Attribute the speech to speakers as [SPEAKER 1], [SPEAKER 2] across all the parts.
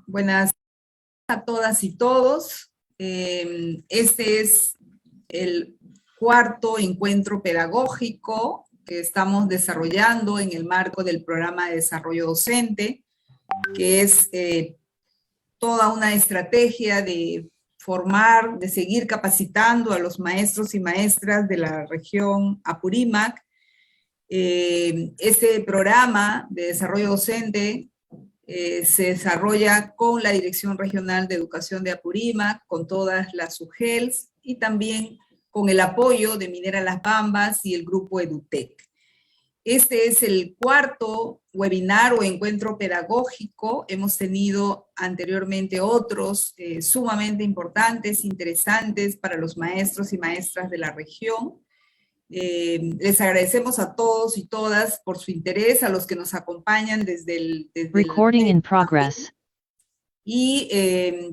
[SPEAKER 1] Buenas a todas y todos. Este es el cuarto encuentro pedagógico que estamos desarrollando en el marco del programa de desarrollo docente, que es toda una estrategia de formar, de seguir capacitando a los maestros y maestras de la región Apurímac. Este programa de desarrollo docente se desarrolla con la Dirección Regional de Educación de Apurímac, con todas las UGELs y también con el apoyo de Minera Las Bambas y el grupo EduTech. Este es el cuarto webinar o encuentro pedagógico. Hemos tenido anteriormente otros sumamente importantes, interesantes para los maestros y maestras de la región. Les agradecemos a todos y todas por su interés, a los que nos acompañan desde el
[SPEAKER 2] Recording in progress.
[SPEAKER 1] Y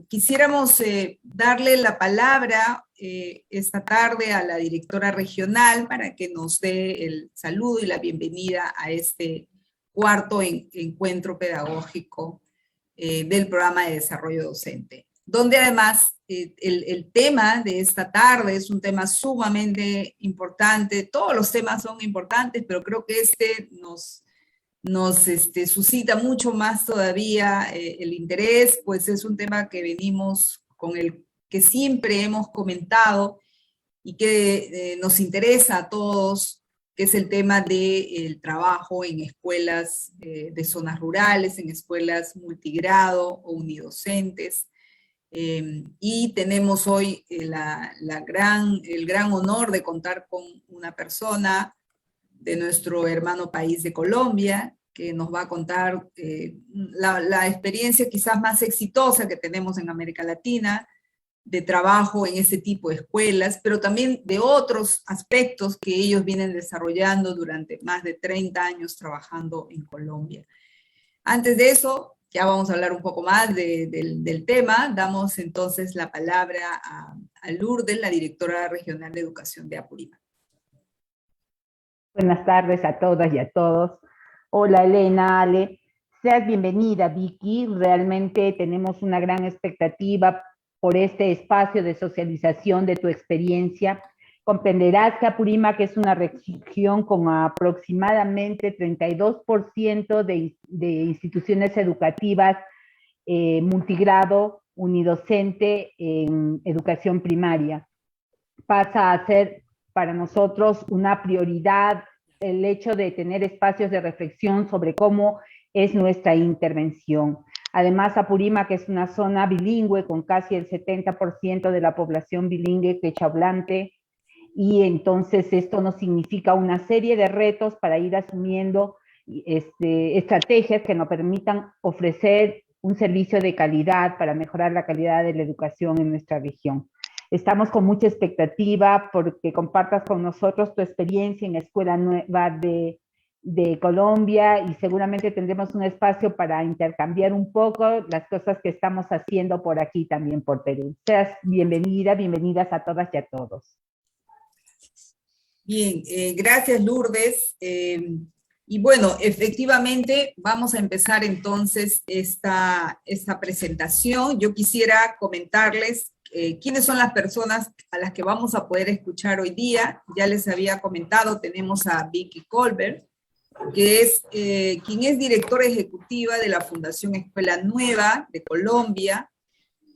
[SPEAKER 1] quisiéramos darle la palabra esta tarde a la directora regional para que nos dé el saludo y la bienvenida a este cuarto encuentro pedagógico del programa de desarrollo docente, donde además el tema de esta tarde es un tema sumamente importante. Todos los temas son importantes, pero creo que este nos suscita mucho más todavía el interés, pues es un tema que venimos con el que siempre hemos comentado y que nos interesa a todos, que es el tema del trabajo en escuelas de zonas rurales, en escuelas multigrado o unidocentes. Y tenemos hoy el gran honor de contar con una persona de nuestro hermano país de Colombia, que nos va a contar la experiencia quizás más exitosa que tenemos en América Latina, de trabajo en este tipo de escuelas, pero también de otros aspectos que ellos vienen desarrollando durante más de 30 años trabajando en Colombia. Antes de eso, ya vamos a hablar un poco más del tema. Damos entonces la palabra a Lourdes, la directora regional de educación de Apurímac.
[SPEAKER 3] Buenas tardes a todas y a todos. Hola Elena, Ale. Seas bienvenida, Vicky. Realmente tenemos una gran expectativa por este espacio de socialización de tu experiencia. Comprenderás que Apurímac es una región con aproximadamente 32% de instituciones educativas multigrado, unidocente en educación primaria. Pasa a ser para nosotros una prioridad el hecho de tener espacios de reflexión sobre cómo es nuestra intervención. Además, Apurímac es una zona bilingüe con casi el 70% de la población bilingüe quechua-hablante, y entonces esto nos significa una serie de retos para ir asumiendo estrategias que nos permitan ofrecer un servicio de calidad para mejorar la calidad de la educación en nuestra región. Estamos con mucha expectativa porque compartas con nosotros tu experiencia en Escuela Nueva de Colombia, y seguramente tendremos un espacio para intercambiar un poco las cosas que estamos haciendo por aquí también por Perú. Seas bienvenida, bienvenidas a todas y a todos.
[SPEAKER 1] Bien, gracias Lourdes. Y bueno, efectivamente vamos a empezar entonces esta presentación. Yo quisiera comentarles quiénes son las personas a las que vamos a poder escuchar hoy día. Ya les había comentado, tenemos a Vicky Colbert, que es quien es directora ejecutiva de la Fundación Escuela Nueva de Colombia,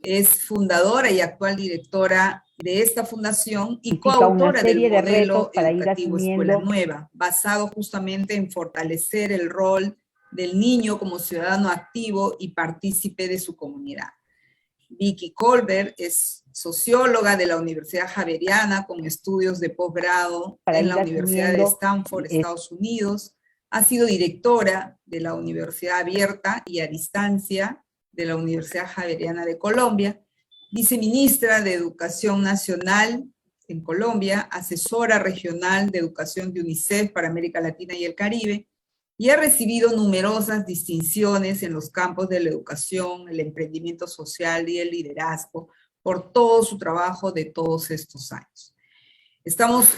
[SPEAKER 1] es fundadora y actual directora de esta fundación y coautora del modelo educativo Escuela Nueva, basado justamente en fortalecer el rol del niño como ciudadano activo y partícipe de su comunidad. Vicky Colbert es socióloga de la Universidad Javeriana con estudios de posgrado en la Universidad de Stanford, Estados Unidos. Ha sido directora de la Universidad Abierta y a Distancia de la Universidad Javeriana de Colombia, viceministra de Educación Nacional en Colombia, asesora regional de educación de UNICEF para América Latina y el Caribe, y ha recibido numerosas distinciones en los campos de la educación, el emprendimiento social y el liderazgo por todo su trabajo de todos estos años. Estamos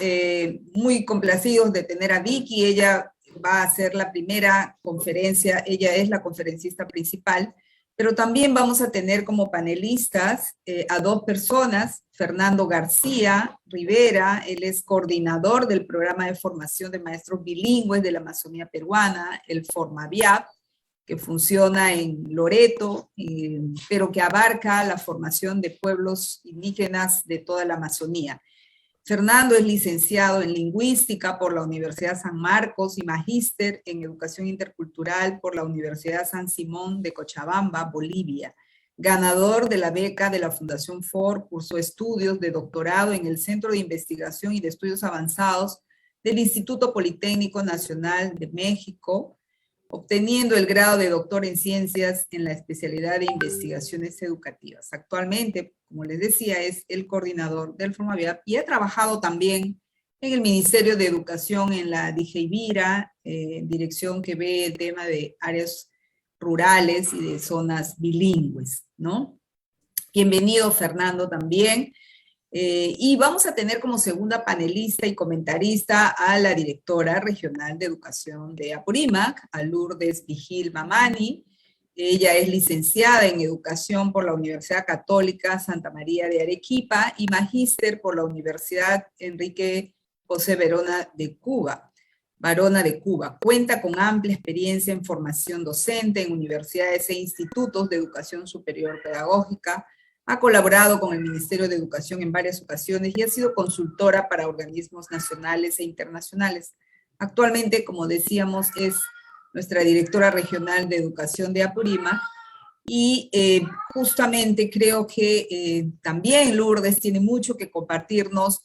[SPEAKER 1] muy complacidos de tener a Vicky. Ella va a hacer la primera conferencia, ella es la conferencista principal, Pero también vamos a tener como panelistas a dos personas, Fernando García Rivera, él es coordinador del programa de formación de maestros bilingües de la Amazonía peruana, el FORMAVIAP, que funciona en Loreto, pero que abarca la formación de pueblos indígenas de toda la Amazonía. Fernando es licenciado en Lingüística por la Universidad San Marcos y magíster en Educación Intercultural por la Universidad San Simón de Cochabamba, Bolivia. Ganador de la beca de la Fundación Ford, cursó estudios de doctorado en el Centro de Investigación y de Estudios Avanzados del Instituto Politécnico Nacional de México, obteniendo el grado de doctor en ciencias en la especialidad de investigaciones educativas. Actualmente, como les decía, es el coordinador del FORMAVIAP y ha trabajado también en el Ministerio de Educación en la DIGEIVIRA, dirección que ve el tema de áreas rurales y de zonas bilingües, ¿no? Bienvenido, Fernando, también. Y vamos a tener como segunda panelista y comentarista a la directora regional de educación de Apurímac, a Lourdes Vigil Mamani. Ella es licenciada en educación por la Universidad Católica Santa María de Arequipa y magíster por la Universidad Enrique José Barona de Cuba. Cuenta con amplia experiencia en formación docente en universidades e institutos de educación superior pedagógica. Ha colaborado con el Ministerio de Educación en varias ocasiones y ha sido consultora para organismos nacionales e internacionales. Actualmente, como decíamos, es nuestra directora regional de educación de Apurímac y justamente creo que también Lourdes tiene mucho que compartirnos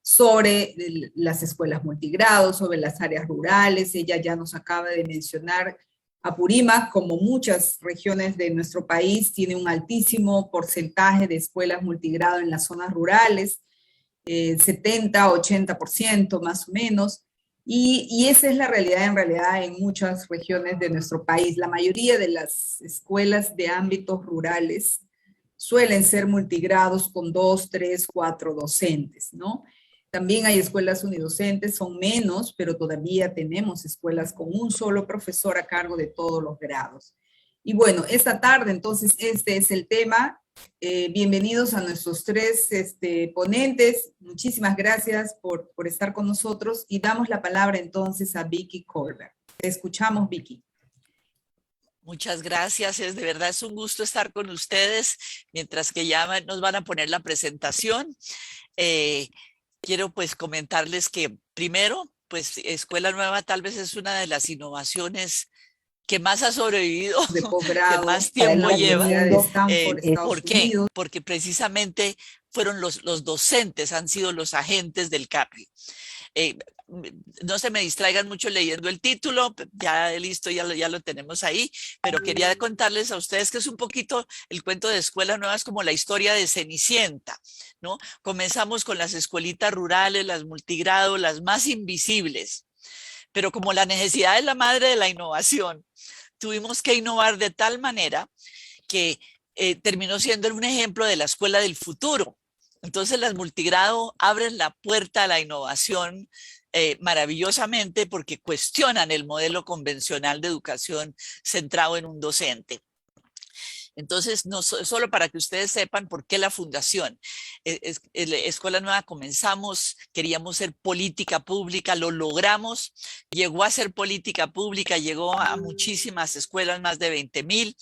[SPEAKER 1] sobre las escuelas multigrados, sobre las áreas rurales. Ella ya nos acaba de mencionar Apurímac, como muchas regiones de nuestro país, tiene un altísimo porcentaje de escuelas multigrado en las zonas rurales, 70-80% más o menos, y esa es la realidad en muchas regiones de nuestro país. La mayoría de las escuelas de ámbitos rurales suelen ser multigrados con 2, 3, 4 docentes, ¿no? También hay escuelas unidocentes, son menos, pero todavía tenemos escuelas con un solo profesor a cargo de todos los grados. Y bueno, esta tarde entonces este es el tema. Bienvenidos a nuestros tres ponentes. Muchísimas gracias por estar con nosotros y damos la palabra entonces a Vicky Colbert. Te escuchamos, Vicky.
[SPEAKER 4] Muchas gracias, de verdad es un gusto estar con ustedes mientras que ya nos van a poner la presentación. Quiero pues comentarles que primero, pues Escuela Nueva tal vez es una de las innovaciones que más ha sobrevivido,
[SPEAKER 1] de posgrado,
[SPEAKER 4] que más tiempo lleva.
[SPEAKER 1] ¿Por
[SPEAKER 4] qué? Porque precisamente fueron los docentes, han sido los agentes del cambio. No se me distraigan mucho leyendo el título, ya listo, ya lo tenemos ahí, pero quería contarles a ustedes que es un poquito el cuento de Escuela Nueva, es como la historia de Cenicienta, ¿no? Comenzamos con las escuelitas rurales, las multigrado, las más invisibles, pero como la necesidad es la madre de la innovación, tuvimos que innovar de tal manera que terminó siendo un ejemplo de la escuela del futuro. Entonces las multigrado abren la puerta a la innovación maravillosamente porque cuestionan el modelo convencional de educación centrado en un docente. Entonces, no solo para que ustedes sepan por qué la fundación. Escuela Nueva comenzamos, queríamos ser política pública, lo logramos, llegó a ser política pública, llegó a muchísimas escuelas, más de 20,000.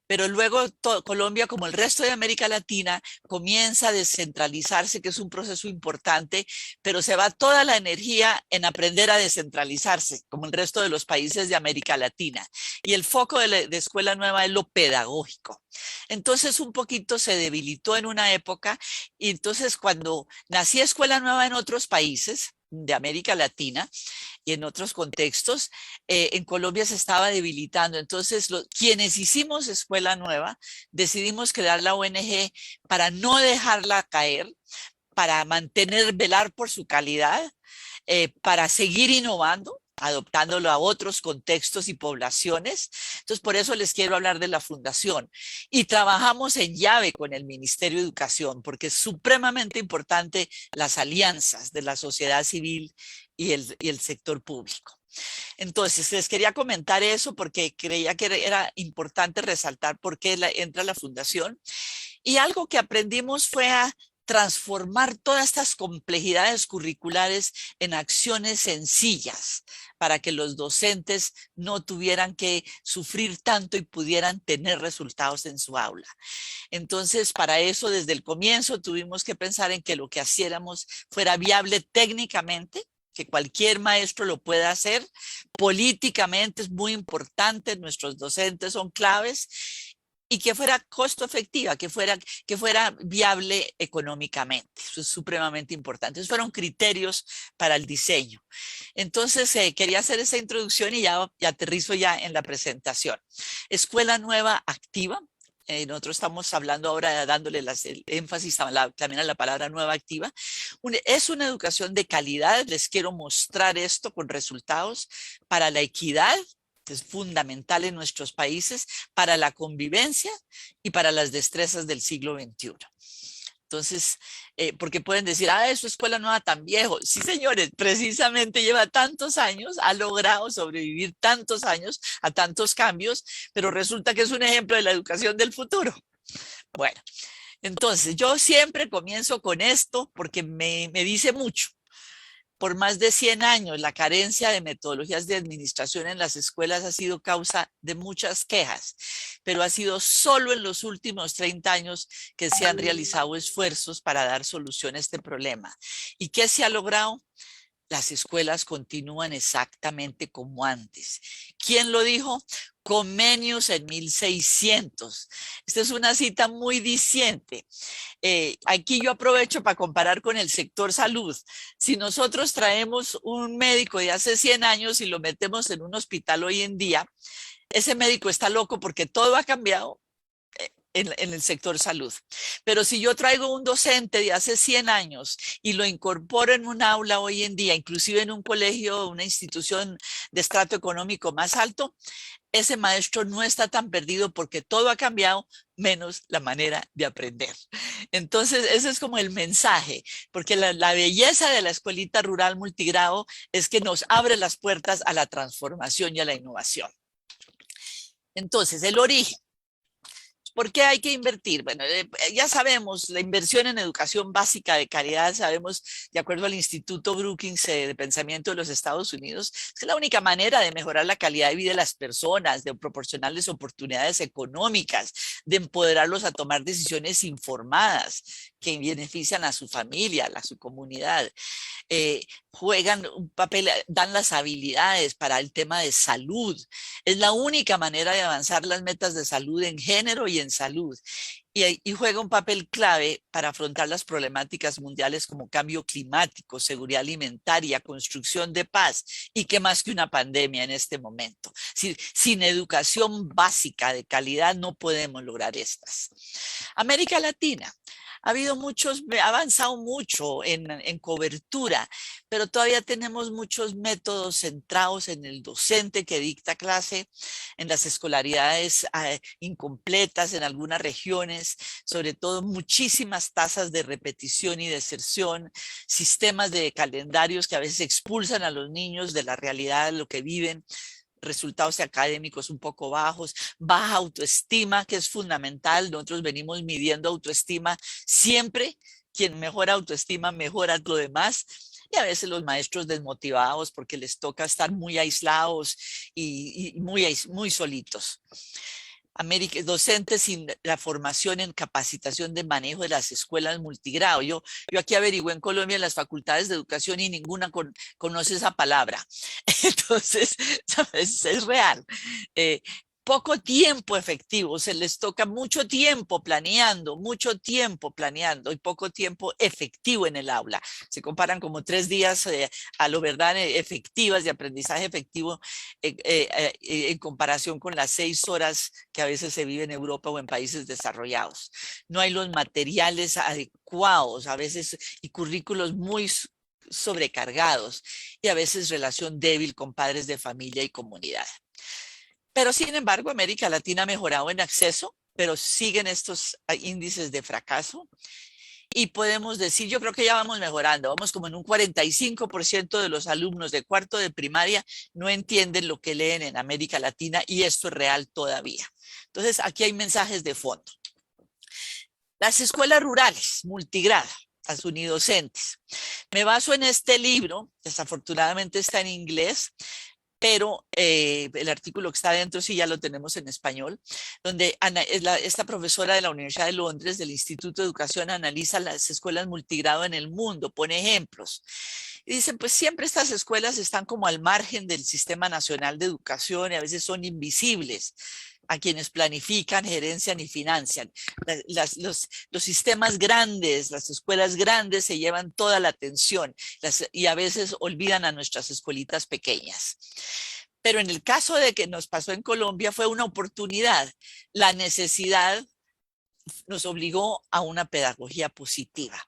[SPEAKER 4] Pero luego Colombia, como el resto de América Latina, comienza a descentralizarse, que es un proceso importante, pero se va toda la energía en aprender a descentralizarse, como el resto de los países de América Latina. Y el foco de Escuela Nueva es lo pedagógico. Entonces un poquito se debilitó en una época, y entonces cuando nacía Escuela Nueva en otros países de América Latina y en otros contextos, en Colombia se estaba debilitando. Entonces, quienes hicimos Escuela Nueva, decidimos crear la ONG para no dejarla caer, para velar por su calidad, para seguir innovando, adoptándolo a otros contextos y poblaciones. Entonces, por eso les quiero hablar de la fundación. Y trabajamos en llave con el Ministerio de Educación, porque es supremamente importante las alianzas de la sociedad civil y el sector público. Entonces, les quería comentar eso porque creía que era importante resaltar por qué entra la fundación. Y algo que aprendimos fue a transformar todas estas complejidades curriculares en acciones sencillas para que los docentes no tuvieran que sufrir tanto y pudieran tener resultados en su aula. Entonces, para eso, desde el comienzo tuvimos que pensar en que lo que hiciéramos fuera viable técnicamente, que cualquier maestro lo pueda hacer. Políticamente es muy importante, nuestros docentes son claves, y que fuera costo efectiva, que fuera viable económicamente. Eso es supremamente importante. Esos fueron criterios para el diseño. Entonces, quería hacer esa introducción y ya aterrizo ya en la presentación. Escuela Nueva Activa. Nosotros estamos hablando ahora, dándole el énfasis también a la palabra nueva activa. Es una educación de calidad. Les quiero mostrar esto con resultados para la equidad, que es fundamental en nuestros países, para la convivencia y para las destrezas del siglo XXI. Entonces, porque pueden decir, eso escuela nueva tan viejo. Sí, señores, precisamente lleva tantos años, ha logrado sobrevivir tantos años a tantos cambios, pero resulta que es un ejemplo de la educación del futuro. Bueno, entonces yo siempre comienzo con esto porque me dice mucho. Por más de 100 años, la carencia de metodologías de administración en las escuelas ha sido causa de muchas quejas, pero ha sido solo en los últimos 30 años que se han realizado esfuerzos para dar solución a este problema. ¿Y qué se ha logrado? Las escuelas continúan exactamente como antes. ¿Quién lo dijo? Comenius en 1600. Esta es una cita muy diciente. Aquí yo aprovecho para comparar con el sector salud. Si nosotros traemos un médico de hace 100 años y lo metemos en un hospital hoy en día, ese médico está loco porque todo ha cambiado en el sector salud. Pero si yo traigo un docente de hace 100 años y lo incorporo en un aula hoy en día, inclusive en un colegio, una institución de estrato económico más alto, ese maestro no está tan perdido porque todo ha cambiado, menos la manera de aprender. Entonces, ese es como el mensaje, porque la belleza de la escuelita rural multigrado es que nos abre las puertas a la transformación y a la innovación. Entonces, el origen. ¿Por qué hay que invertir? Bueno, ya sabemos, la inversión en educación básica de calidad, sabemos, de acuerdo al Instituto Brookings de Pensamiento de los Estados Unidos, es la única manera de mejorar la calidad de vida de las personas, de proporcionarles oportunidades económicas, de empoderarlos a tomar decisiones informadas que benefician a su familia, a su comunidad. Juegan un papel, dan las habilidades para el tema de salud. Es la única manera de avanzar las metas de salud en género y en salud. Y juega un papel clave para afrontar las problemáticas mundiales como cambio climático, seguridad alimentaria, construcción de paz y qué más que una pandemia en este momento. Sin educación básica de calidad no podemos lograr estas. América Latina. Ha avanzado mucho en cobertura, pero todavía tenemos muchos métodos centrados en el docente que dicta clase, en las escolaridades incompletas en algunas regiones, sobre todo muchísimas tasas de repetición y deserción, sistemas de calendarios que a veces expulsan a los niños de la realidad de lo que viven, resultados académicos un poco bajos, baja autoestima, que es fundamental. Nosotros venimos midiendo autoestima siempre. Quien mejora autoestima mejora lo demás. Y a veces los maestros desmotivados porque les toca estar muy aislados y muy solitos. Docentes sin la formación en capacitación de manejo de las escuelas multigrado. Yo aquí averigüé en Colombia en las facultades de educación y ninguna conoce esa palabra. Entonces, es real. Poco tiempo efectivo, se les toca mucho tiempo planeando y poco tiempo efectivo en el aula. Se comparan como 3 días a lo verdad efectivas de aprendizaje efectivo en comparación con las 6 horas que a veces se vive en Europa o en países desarrollados. No hay los materiales adecuados a veces y currículos muy sobrecargados y a veces relación débil con padres de familia y comunidad. Pero sin embargo, América Latina ha mejorado en acceso, pero siguen estos índices de fracaso. y podemos decir, yo creo que ya vamos mejorando, vamos como en un 45% de los alumnos de cuarto de primaria no entienden lo que leen en América Latina y esto es real todavía. Entonces, aquí hay mensajes de fondo. Las escuelas rurales, multigrado, las unidocentes. Me baso en este libro, desafortunadamente está en inglés, pero el artículo que está dentro sí ya lo tenemos en español, donde esta profesora de la Universidad de Londres, del Instituto de Educación, analiza las escuelas multigrado en el mundo, pone ejemplos. Y dicen, pues siempre estas escuelas están como al margen del Sistema Nacional de Educación y a veces son invisibles a quienes planifican, gerencian y financian. Los sistemas grandes, las escuelas grandes se llevan toda la atención y a veces olvidan a nuestras escuelitas pequeñas. Pero en el caso de que nos pasó en Colombia fue una oportunidad. La necesidad nos obligó a una pedagogía positiva.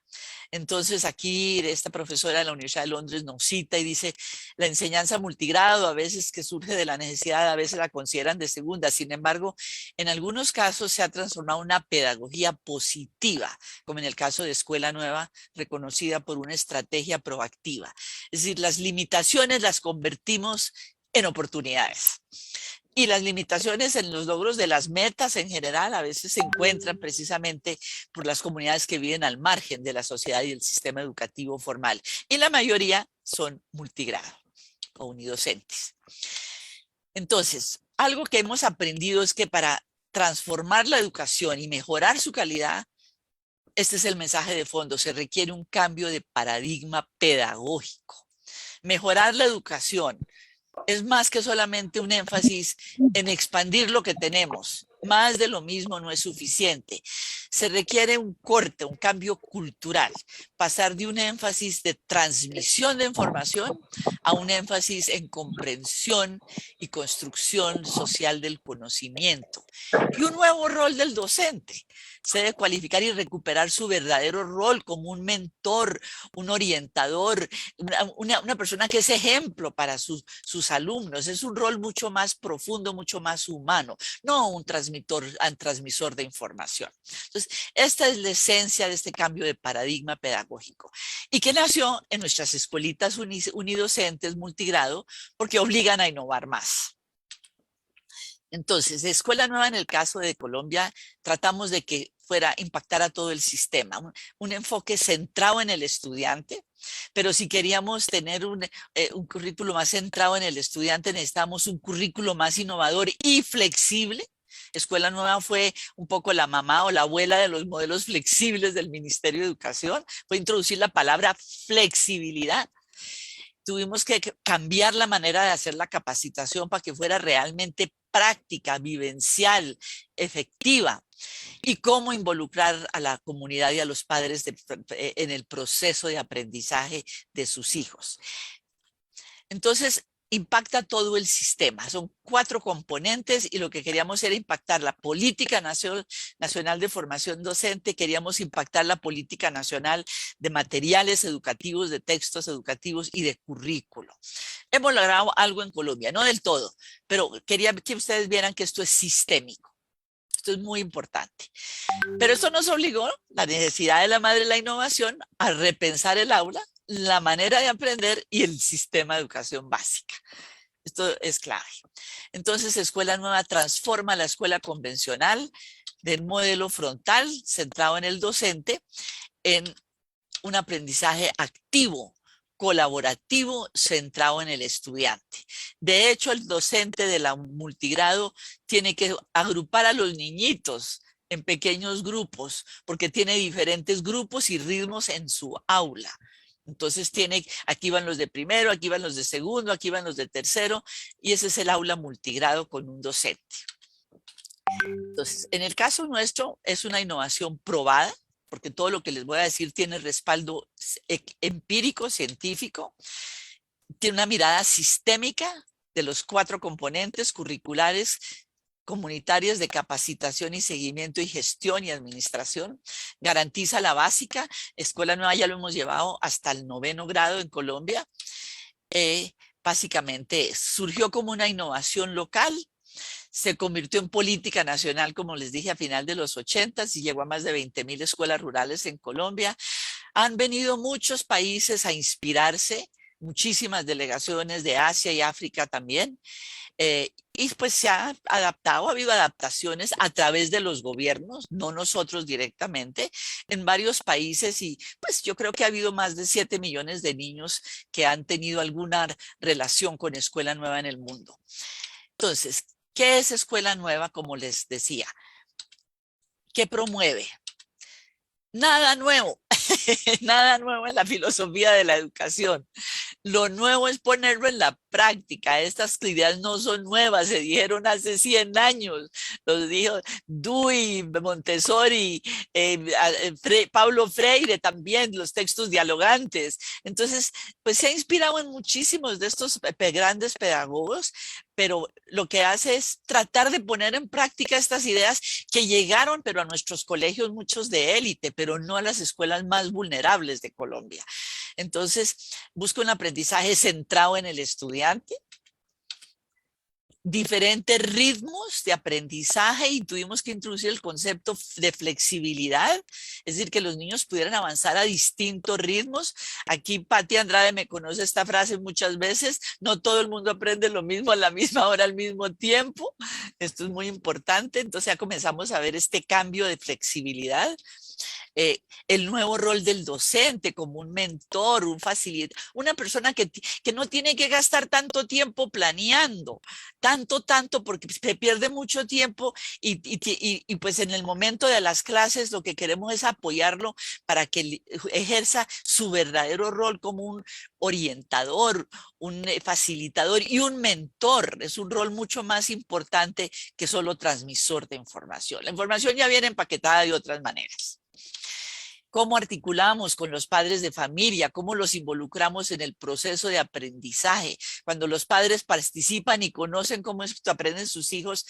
[SPEAKER 4] Entonces aquí esta profesora de la Universidad de Londres nos cita y dice, la enseñanza multigrado a veces que surge de la necesidad, a veces la consideran de segunda. Sin embargo, en algunos casos se ha transformado en una pedagogía positiva, como en el caso de Escuela Nueva, reconocida por una estrategia proactiva. Es decir, las limitaciones las convertimos en oportunidades. Y las limitaciones en los logros de las metas en general a veces se encuentran precisamente por las comunidades que viven al margen de la sociedad y del sistema educativo formal. Y la mayoría son multigrado o unidocentes. Entonces, algo que hemos aprendido es que para transformar la educación y mejorar su calidad, este es el mensaje de fondo, se requiere un cambio de paradigma pedagógico. Mejorar la educación es más que solamente un énfasis en expandir lo que tenemos. Más de lo mismo no es suficiente. Se requiere un corte, un cambio cultural. Pasar de un énfasis de transmisión de información a un énfasis en comprensión y construcción social del conocimiento. Y un nuevo rol del docente. Se debe cualificar y recuperar su verdadero rol como un mentor, un orientador, una persona que es ejemplo para sus alumnos. Es un rol mucho más profundo, mucho más humano, no un transmisor de información. Entonces, esta es la esencia de este cambio de paradigma pedagógico y que nació en nuestras escuelitas unidocentes multigrado porque obligan a innovar más. Entonces, de Escuela Nueva en el caso de Colombia, tratamos de que fuera impactar a todo el sistema, un enfoque centrado en el estudiante, pero si queríamos tener un currículo más centrado en el estudiante, necesitamos un currículo más innovador y flexible. Escuela Nueva fue un poco la mamá o la abuela de los modelos flexibles del Ministerio de Educación, fue introducir la palabra flexibilidad. Tuvimos que cambiar la manera de hacer la capacitación para que fuera realmente práctica, vivencial, efectiva, y cómo involucrar a la comunidad y a los padres en el proceso de aprendizaje de sus hijos. Entonces, impacta todo el sistema. Son 4 componentes y lo que queríamos era impactar la política nacional de formación docente, queríamos impactar la política nacional de materiales educativos, de textos educativos y de currículo. Hemos logrado algo en Colombia, no del todo, pero quería que ustedes vieran que esto es sistémico. Esto es muy importante. Pero esto nos obligó, la necesidad de la madre de la innovación, a repensar el aula, la manera de aprender y el sistema de educación básica. Esto es clave. Entonces, Escuela Nueva transforma la escuela convencional del modelo frontal, centrado en el docente, en un aprendizaje activo, colaborativo, centrado en el estudiante. De hecho, el docente de la multigrado tiene que agrupar a los niñitos en pequeños grupos, porque tiene diferentes grupos y ritmos en su aula. Entonces aquí van los de primero, aquí van los de segundo, aquí van los de tercero, y ese es el aula multigrado con un docente. Entonces, en el caso nuestro es una innovación probada, porque todo lo que les voy a decir tiene respaldo empírico, científico, tiene una mirada sistémica de los 4 componentes curriculares, comunitarias de capacitación y seguimiento y gestión y administración, garantiza la básica. Escuela Nueva ya lo hemos llevado hasta el 9º grado en Colombia. Básicamente surgió como una innovación local, se convirtió en política nacional, como les dije, a final de los 80 y llegó a más de 20.000 escuelas rurales en Colombia. Han venido muchos países a inspirarse, muchísimas delegaciones de Asia y África también. Y pues se ha adaptado, ha habido adaptaciones a través de los gobiernos, no nosotros directamente, en varios países y pues yo creo que ha habido más de 7 millones de niños que han tenido alguna relación con Escuela Nueva en el mundo. Entonces, ¿qué es Escuela Nueva? Como les decía, ¿qué promueve? Nada nuevo, nada nuevo en la filosofía de la educación. Lo nuevo es ponerlo en la práctica. Estas ideas no son nuevas, se dijeron hace 100 años. Los dijo Dewey, Montessori, Paulo Freire también, los textos dialogantes. Entonces, pues se ha inspirado en muchísimos de estos grandes pedagogos, pero lo que hace es tratar de poner en práctica estas ideas que llegaron, pero a nuestros colegios, muchos de élite, pero no a las escuelas más vulnerables de Colombia. Entonces, busca un aprendizaje centrado en el estudiante, diferentes ritmos de aprendizaje y tuvimos que introducir el concepto de flexibilidad, es decir, que los niños pudieran avanzar a distintos ritmos. Aquí Pati Andrade me conoce esta frase muchas veces, no todo el mundo aprende lo mismo a la misma hora al mismo tiempo. Esto es muy importante, entonces ya comenzamos a ver este cambio de flexibilidad. El nuevo rol del docente como un mentor, un facilitador, una persona que no tiene que gastar tanto tiempo planeando, tanto, porque se pierde mucho tiempo y pues en el momento de las clases lo que queremos es apoyarlo para que ejerza su verdadero rol como un orientador, un facilitador y un mentor. Es un rol mucho más importante que solo transmisor de información. La información ya viene empaquetada de otras maneras. ¿Cómo articulamos con los padres de familia? ¿Cómo los involucramos en el proceso de aprendizaje? Cuando los padres participan y conocen cómo aprenden sus hijos,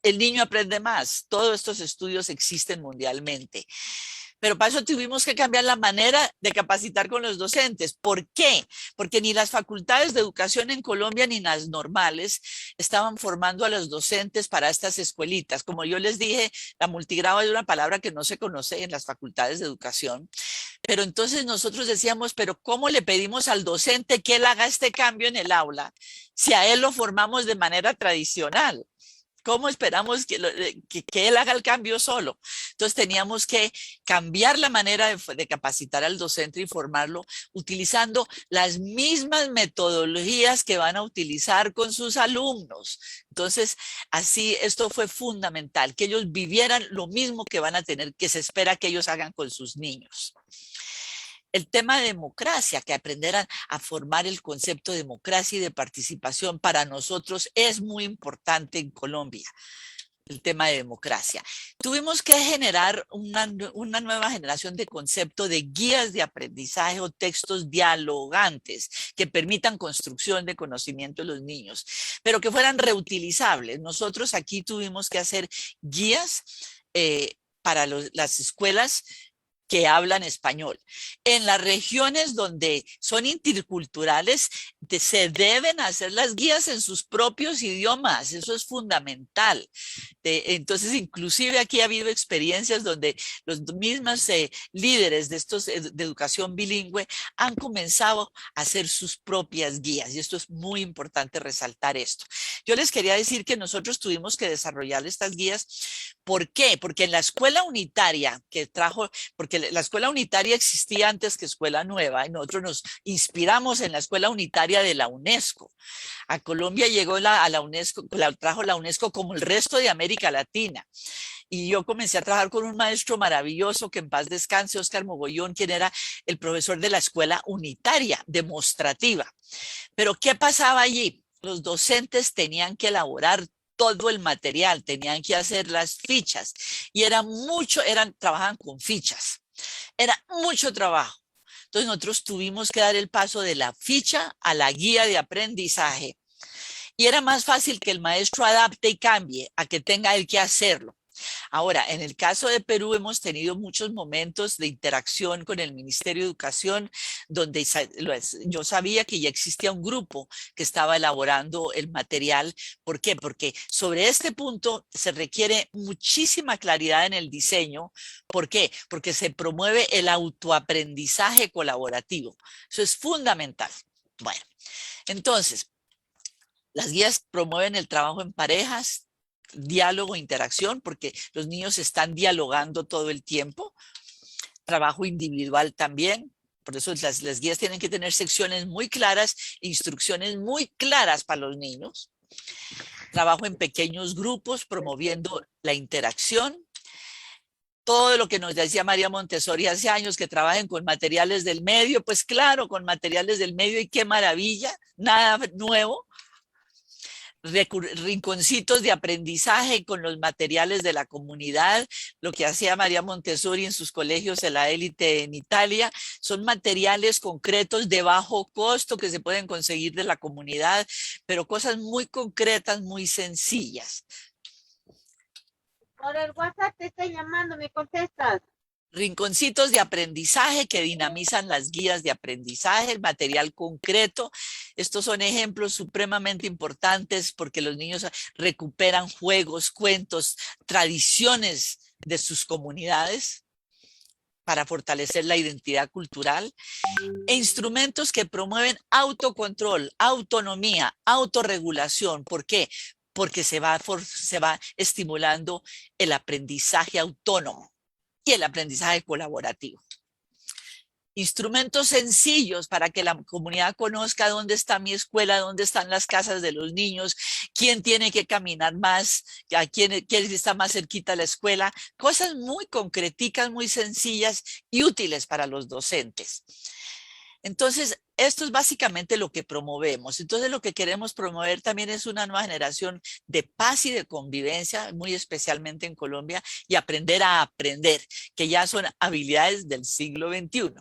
[SPEAKER 4] el niño aprende más. Todos estos estudios existen mundialmente. Pero para eso tuvimos que cambiar la manera de capacitar con los docentes. ¿Por qué? Porque ni las facultades de educación en Colombia ni las normales estaban formando a los docentes para estas escuelitas. Como yo les dije, la multigrado es una palabra que no se conoce en las facultades de educación. Pero entonces nosotros decíamos, pero ¿cómo le pedimos al docente que él haga este cambio en el aula si a él lo formamos de manera tradicional? ¿Cómo esperamos que él haga el cambio solo? Entonces teníamos que cambiar la manera de capacitar al docente y formarlo utilizando las mismas metodologías que van a utilizar con sus alumnos. Entonces, así esto fue fundamental, que ellos vivieran lo mismo que van a tener, que se espera que ellos hagan con sus niños. El tema de democracia, que aprenderan a formar el concepto de democracia y de participación para nosotros es muy importante en Colombia, el tema de democracia. Tuvimos que generar una nueva generación de concepto de guías de aprendizaje o textos dialogantes que permitan construcción de conocimiento de los niños, pero que fueran reutilizables. Nosotros aquí tuvimos que hacer guías para las escuelas que hablan español. En las regiones donde son interculturales, se deben hacer las guías en sus propios idiomas. Eso es fundamental. Entonces, inclusive aquí ha habido experiencias donde los mismos líderes de estos de educación bilingüe han comenzado a hacer sus propias guías. Y esto es muy importante resaltar esto. Yo les quería decir que nosotros tuvimos que desarrollar estas guías. ¿Por qué? Porque en la escuela unitaria que trajo, porque la escuela unitaria existía antes que Escuela Nueva y nosotros nos inspiramos en la escuela unitaria de la UNESCO. A Colombia llegó a la UNESCO, trajo la UNESCO como el resto de América Latina. Y yo comencé a trabajar con un maestro maravilloso, que en paz descanse, Óscar Mogollón, quien era el profesor de la escuela unitaria, demostrativa. Pero ¿qué pasaba allí? Los docentes tenían que elaborar todo el material, tenían que hacer las fichas y trabajaban con fichas. Era mucho trabajo. Entonces nosotros tuvimos que dar el paso de la ficha a la guía de aprendizaje. Y era más fácil que el maestro adapte y cambie a que tenga él que hacerlo. Ahora, en el caso de Perú hemos tenido muchos momentos de interacción con el Ministerio de Educación, donde yo sabía que ya existía un grupo que estaba elaborando el material. ¿Por qué? Porque sobre este punto se requiere muchísima claridad en el diseño. ¿Por qué? Porque se promueve el autoaprendizaje colaborativo. Eso es fundamental. Bueno, entonces, las guías promueven el trabajo en parejas, diálogo, interacción, porque los niños están dialogando todo el tiempo. Trabajo individual también. Por eso las guías tienen que tener secciones muy claras, instrucciones muy claras para los niños. Trabajo en pequeños grupos, promoviendo la interacción. Todo lo que nos decía María Montessori hace años, que trabajen con materiales del medio, pues claro, con materiales del medio y qué maravilla, nada nuevo. Rinconcitos de aprendizaje con los materiales de la comunidad, lo que hacía María Montessori en sus colegios de la élite en Italia, son materiales concretos de bajo costo que se pueden conseguir de la comunidad, pero cosas muy concretas, muy sencillas.
[SPEAKER 5] Por el WhatsApp te estoy llamando, ¿me contestas?
[SPEAKER 4] Rinconcitos de aprendizaje que dinamizan las guías de aprendizaje, el material concreto. Estos son ejemplos supremamente importantes porque los niños recuperan juegos, cuentos, tradiciones de sus comunidades para fortalecer la identidad cultural, e instrumentos que promueven autocontrol, autonomía, autorregulación. ¿Por qué? Porque se va estimulando el aprendizaje autónomo y el aprendizaje colaborativo. Instrumentos sencillos para que la comunidad conozca dónde está mi escuela, dónde están las casas de los niños, quién tiene que caminar más, a quién está más cerquita a la escuela. Cosas muy concreticas, muy sencillas y útiles para los docentes. Entonces, esto es básicamente lo que promovemos. Entonces, lo que queremos promover también es una nueva generación de paz y de convivencia, muy especialmente en Colombia, y aprender a aprender, que ya son habilidades del siglo XXI.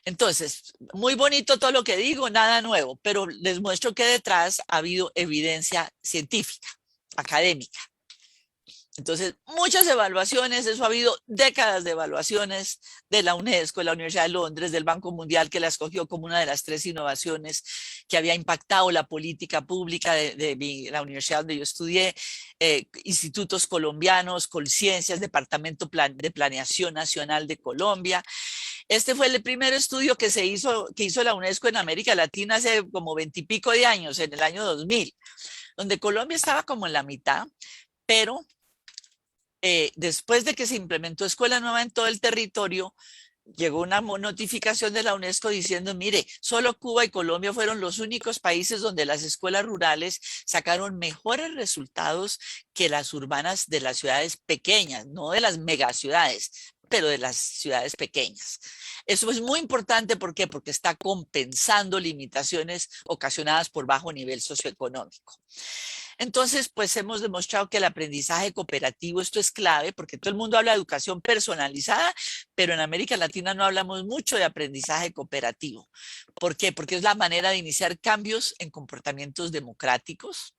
[SPEAKER 4] Entonces, muy bonito todo lo que digo, nada nuevo, pero les muestro que detrás ha habido evidencia científica, académica. Entonces, muchas evaluaciones, eso ha habido décadas de evaluaciones de la UNESCO, de la Universidad de Londres, del Banco Mundial, que la escogió como una de las 3 innovaciones que había impactado la política pública de la universidad donde yo estudié, institutos colombianos, Colciencias, Departamento de Planeación Nacional de Colombia. Este fue el primer estudio que hizo la UNESCO en América Latina hace como 20 y pico de años, en el año 2000, donde Colombia estaba como en la mitad, pero después de que se implementó Escuela Nueva en todo el territorio, llegó una notificación de la UNESCO diciendo, mire, solo Cuba y Colombia fueron los únicos países donde las escuelas rurales sacaron mejores resultados que las urbanas de las ciudades pequeñas, no de las megaciudades, pero de las ciudades pequeñas. Eso es muy importante, ¿por qué? Porque está compensando limitaciones ocasionadas por bajo nivel socioeconómico. Entonces, pues hemos demostrado que el aprendizaje cooperativo, esto es clave, porque todo el mundo habla de educación personalizada, pero en América Latina no hablamos mucho de aprendizaje cooperativo. ¿Por qué? Porque es la manera de iniciar cambios en comportamientos democráticos.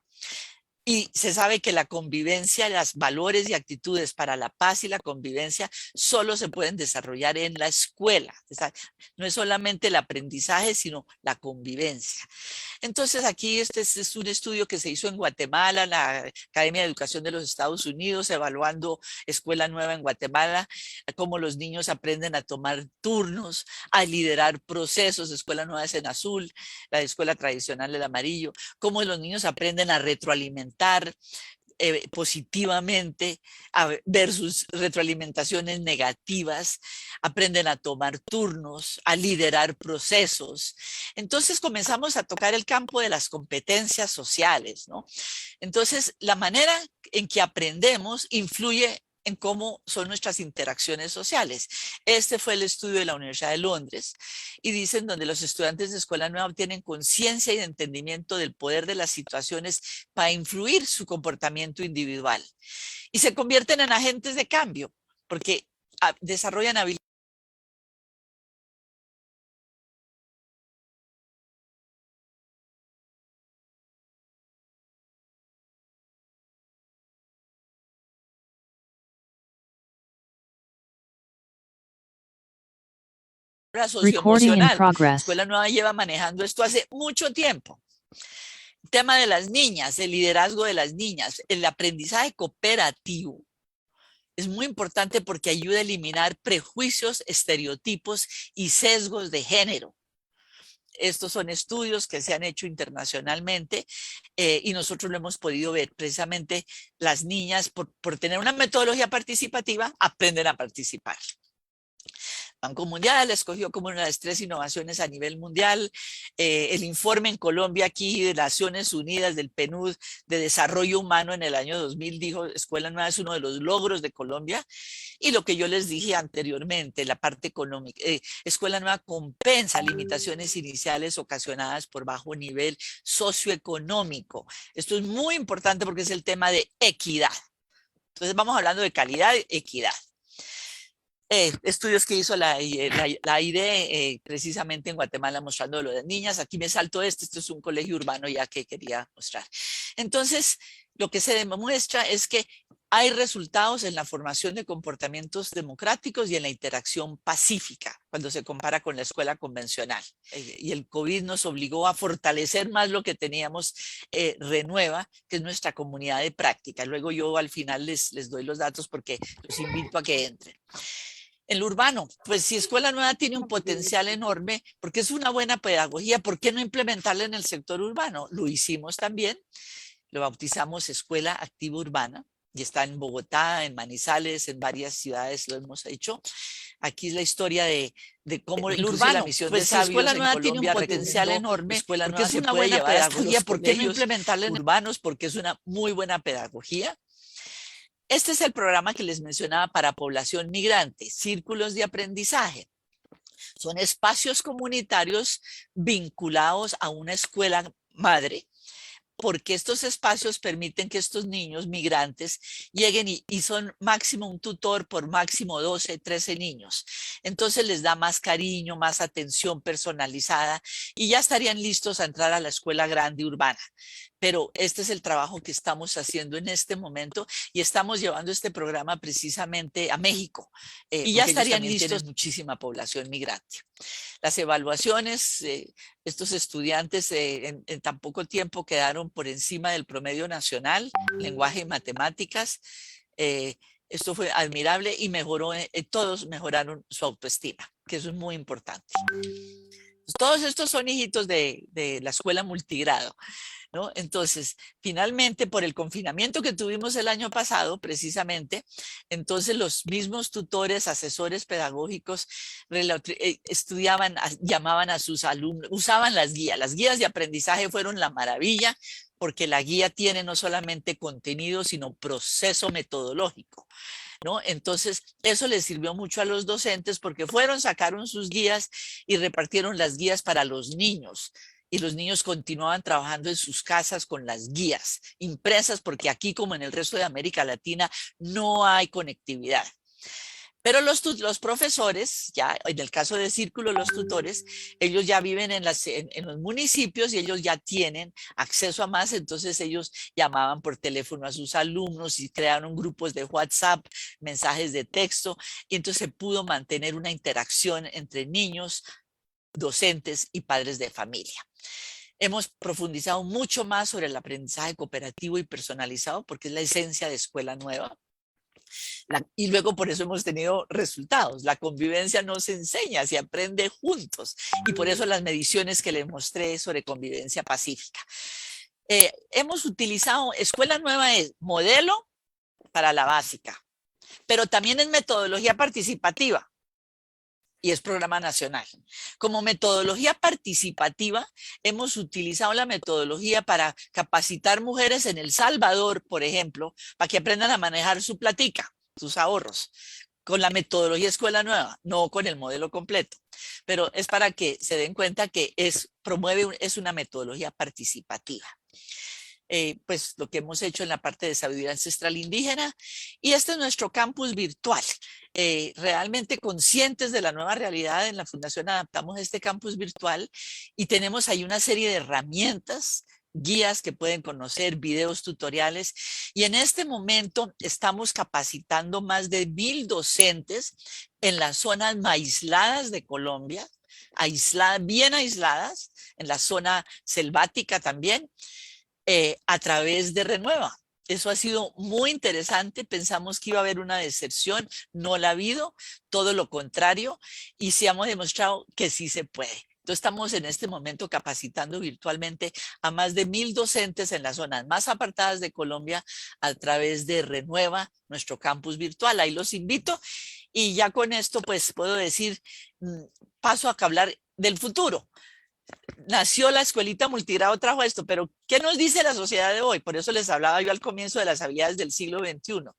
[SPEAKER 4] Y se sabe que la convivencia, los valores y actitudes para la paz y la convivencia solo se pueden desarrollar en la escuela. O sea, no es solamente el aprendizaje, sino la convivencia. Entonces aquí este es un estudio que se hizo en Guatemala, la Academia de Educación de los Estados Unidos, evaluando Escuela Nueva en Guatemala, cómo los niños aprenden a tomar turnos, a liderar procesos. Escuela Nueva es en azul, la escuela tradicional el amarillo, cómo los niños aprenden a retroalimentar positivamente versus retroalimentaciones negativas, aprenden a tomar turnos, a liderar procesos. Entonces comenzamos a tocar el campo de las competencias sociales, ¿no? Entonces, la manera en que aprendemos influye en cómo son nuestras interacciones sociales. Este fue el estudio de la Universidad de Londres y dicen donde los estudiantes de Escuela Nueva obtienen conciencia y entendimiento del poder de las situaciones para influir su comportamiento individual y se convierten en agentes de cambio porque desarrollan habilidades
[SPEAKER 2] Recording in
[SPEAKER 4] socioemocional.
[SPEAKER 2] progress.
[SPEAKER 4] Escuela Nueva lleva manejando esto hace mucho tiempo. El tema de las niñas, el liderazgo de las niñas, el aprendizaje cooperativo es muy importante porque ayuda a eliminar prejuicios, estereotipos y sesgos de género. Estos son estudios que se han hecho internacionalmente y nosotros lo hemos podido ver. Precisamente las niñas, por tener una metodología participativa, aprenden a participar. Banco Mundial escogió como una de las 3 innovaciones a nivel mundial. El informe en Colombia aquí de Naciones Unidas del PNUD de Desarrollo Humano en el año 2000 dijo Escuela Nueva es uno de los logros de Colombia. Y lo que yo les dije anteriormente, la parte económica, Escuela Nueva compensa limitaciones iniciales ocasionadas por bajo nivel socioeconómico. Esto es muy importante porque es el tema de equidad. Entonces vamos hablando de calidad y equidad. Estudios que hizo la AID precisamente en Guatemala mostrando lo de niñas. Aquí me salto esto es un colegio urbano ya que quería mostrar. Entonces, lo que se demuestra es que hay resultados en la formación de comportamientos democráticos y en la interacción pacífica cuando se compara con la escuela convencional. Y el COVID nos obligó a fortalecer más lo que teníamos Renueva, que es nuestra comunidad de práctica. Luego yo al final les doy los datos porque los invito a que entren. En lo urbano, pues si Escuela Nueva tiene un potencial enorme, porque es una buena pedagogía, ¿por qué no implementarla en el sector urbano? Lo hicimos también, lo bautizamos Escuela Activa Urbana, y está en Bogotá, en Manizales, en varias ciudades lo hemos hecho. Aquí es la historia de cómo el urbano, la misión pues de Sabios Escuela Nueva tiene un potencial enorme, Escuela Nueva es una buena pedagogía, ¿por qué no implementarla en urbanos? Porque es una muy buena pedagogía. Este es el programa que les mencionaba para población migrante, círculos de aprendizaje. Son espacios comunitarios vinculados a una escuela madre, porque estos espacios permiten que estos niños migrantes lleguen y son máximo un tutor por máximo 12, 13 niños. Entonces les da más cariño, más atención personalizada y ya estarían listos a entrar a la escuela grande urbana. Pero este es el trabajo que estamos haciendo en este momento y estamos llevando este programa precisamente a México. Y ya estarían listos. Tienen muchísima población migrante. Las evaluaciones, estos estudiantes en tan poco tiempo quedaron por encima del promedio nacional, lenguaje y matemáticas. Esto fue admirable y mejoró, todos mejoraron su autoestima, que eso es muy importante. Todos estos son hijitos de la escuela multigrado, ¿no? Entonces, finalmente, por el confinamiento que tuvimos el año pasado, precisamente, entonces los mismos tutores, asesores pedagógicos estudiaban, llamaban a sus alumnos, usaban las guías. Las guías de aprendizaje fueron la maravilla, porque la guía tiene no solamente contenido, sino proceso metodológico, ¿no? Entonces, eso les sirvió mucho a los docentes porque sacaron sus guías y repartieron las guías para los niños. Y los niños continuaban trabajando en sus casas con las guías impresas porque aquí, como en el resto de América Latina, no hay conectividad. Pero los profesores, ya en el caso de Círculo, los tutores, ellos ya viven en los municipios y ellos ya tienen acceso a más, entonces ellos llamaban por teléfono a sus alumnos y crearon grupos de WhatsApp, mensajes de texto, y entonces se pudo mantener una interacción entre niños, docentes y padres de familia. Hemos profundizado mucho más sobre el aprendizaje cooperativo y personalizado porque es la esencia de Escuela Nueva. Y luego por eso hemos tenido resultados. La convivencia no se enseña, se aprende juntos. Y por eso las mediciones que les mostré sobre convivencia pacífica. Hemos utilizado, Escuela Nueva es modelo para la básica, pero también es metodología participativa. Y es programa nacional. Como metodología participativa, hemos utilizado la metodología para capacitar mujeres en El Salvador, por ejemplo, para que aprendan a manejar su platica, sus ahorros, con la metodología Escuela Nueva, no con el modelo completo. Pero es para que se den cuenta que es una metodología participativa. Pues lo que hemos hecho en la parte de sabiduría ancestral indígena, y este es nuestro campus virtual. Realmente conscientes de la nueva realidad, en la Fundación adaptamos este campus virtual y tenemos ahí una serie de herramientas guías que pueden conocer, videos tutoriales. Y en este momento estamos capacitando más de 1000 docentes en las zonas más aisladas de Colombia, bien aisladas, en la zona selvática también, a través de Renueva. Eso ha sido muy interesante. Pensamos que iba a haber una deserción, no la ha habido, todo lo contrario, y sí hemos demostrado que sí se puede. Entonces estamos en este momento capacitando virtualmente a más de 1000 docentes en las zonas más apartadas de Colombia a través de Renueva, nuestro campus virtual. Ahí los invito y ya con esto pues puedo decir, paso a hablar del futuro. Nació la escuelita multigrado, trajo esto, pero ¿qué nos dice la sociedad de hoy? Por eso les hablaba yo al comienzo de las habilidades del siglo XXI.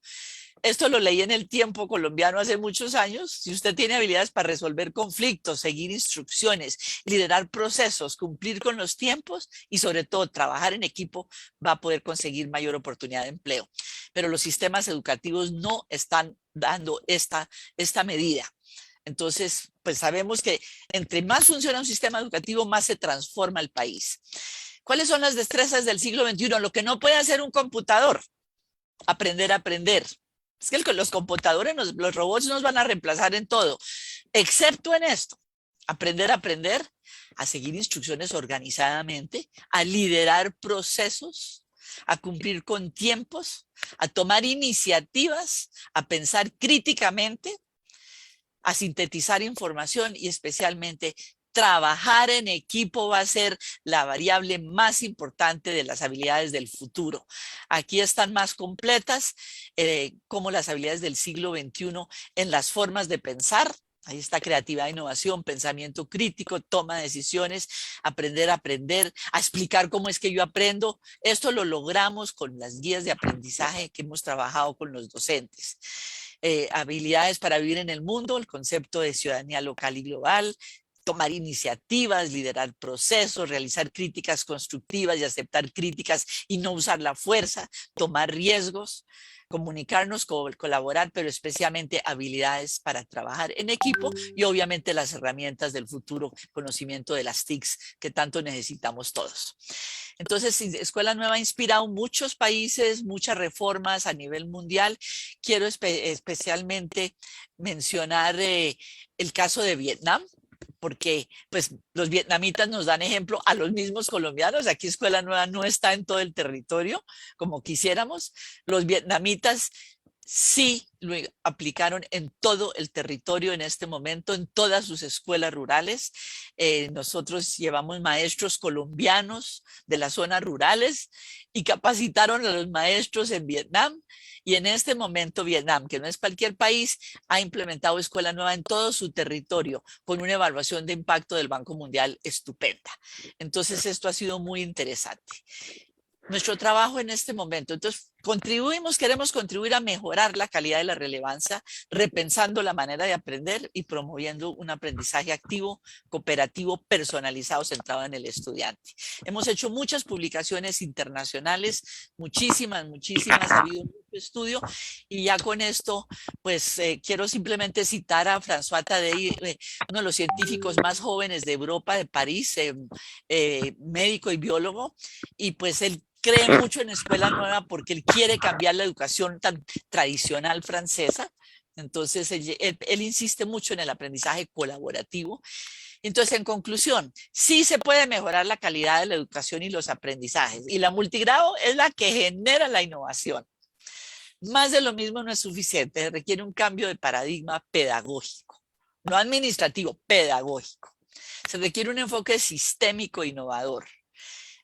[SPEAKER 4] Esto lo leí en El Tiempo colombiano hace muchos años. Si usted tiene habilidades para resolver conflictos, seguir instrucciones, liderar procesos, cumplir con los tiempos y sobre todo trabajar en equipo, va a poder conseguir mayor oportunidad de empleo. Pero los sistemas educativos no están dando esta medida. Entonces, pues sabemos que entre más funciona un sistema educativo, más se transforma el país. ¿Cuáles son las destrezas del siglo XXI? Lo que no puede hacer un computador, aprender a aprender. Es que los computadores, los robots nos van a reemplazar en todo, excepto en esto. Aprender a aprender, a seguir instrucciones organizadamente, a liderar procesos, a cumplir con tiempos, a tomar iniciativas, a pensar críticamente, a sintetizar información y especialmente trabajar en equipo va a ser la variable más importante de las habilidades del futuro. Aquí están más completas como las habilidades del siglo XXI en las formas de pensar. Ahí está creatividad, innovación, pensamiento crítico, toma de decisiones, aprender a aprender, a explicar cómo es que yo aprendo. Esto lo logramos con las guías de aprendizaje que hemos trabajado con los docentes. Habilidades para vivir en el mundo, el concepto de ciudadanía local y global, tomar iniciativas, liderar procesos, realizar críticas constructivas y aceptar críticas y no usar la fuerza, tomar riesgos, comunicarnos, colaborar, pero especialmente habilidades para trabajar en equipo y obviamente las herramientas del futuro, conocimiento de las TICs que tanto necesitamos todos. Entonces, Escuela Nueva ha inspirado muchos países, muchas reformas a nivel mundial. Quiero especialmente mencionar el caso de Vietnam, porque pues los vietnamitas nos dan ejemplo a los mismos colombianos. Aquí Escuela Nueva no está en todo el territorio como quisiéramos. Los vietnamitas sí lo aplicaron en todo el territorio en este momento, en todas sus escuelas rurales. Nosotros llevamos maestros colombianos de las zonas rurales y capacitaron a los maestros en Vietnam. Y en este momento Vietnam, que no es cualquier país, ha implementado Escuela Nueva en todo su territorio con una evaluación de impacto del Banco Mundial estupenda. Entonces esto ha sido muy interesante. Nuestro trabajo en este momento. Entonces, queremos contribuir a mejorar la calidad de la relevancia, repensando la manera de aprender y promoviendo un aprendizaje activo, cooperativo, personalizado, centrado en el estudiante. Hemos hecho muchas publicaciones internacionales, muchísimas, ha habido mucho estudio y ya con esto, pues quiero simplemente citar a François Tadei, uno de los científicos más jóvenes de Europa, de París, médico y biólogo, y pues él cree mucho en Escuela Nueva porque él quiere cambiar la educación tan tradicional francesa. Entonces, él insiste mucho en el aprendizaje colaborativo. Entonces, en conclusión, sí se puede mejorar la calidad de la educación y los aprendizajes. Y la multigrado es la que genera la innovación. Más de lo mismo no es suficiente, requiere un cambio de paradigma pedagógico, no administrativo, pedagógico. Se requiere un enfoque sistémico e innovador.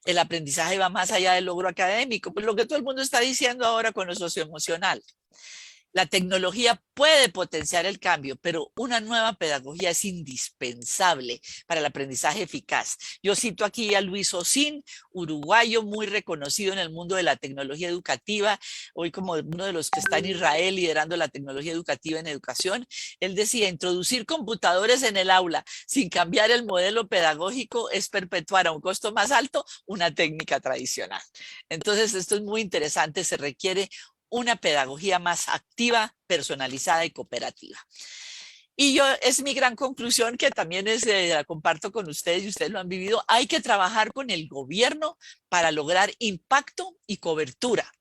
[SPEAKER 4] El aprendizaje va más allá del logro académico, pues lo que todo el mundo está diciendo ahora con lo socioemocional. La tecnología puede potenciar el cambio, pero una nueva pedagogía es indispensable para el aprendizaje eficaz. Yo cito aquí a Luis Ocín, uruguayo muy reconocido en el mundo de la tecnología educativa, hoy como uno de los que está en Israel liderando la tecnología educativa en educación. Él decía, introducir computadores en el aula sin cambiar el modelo pedagógico es perpetuar a un costo más alto una técnica tradicional. Entonces, esto es muy interesante, se requiere una pedagogía más activa, personalizada y cooperativa. Y es mi gran conclusión, que también la comparto con ustedes y ustedes lo han vivido. Hay que trabajar con el gobierno para lograr impacto y cobertura.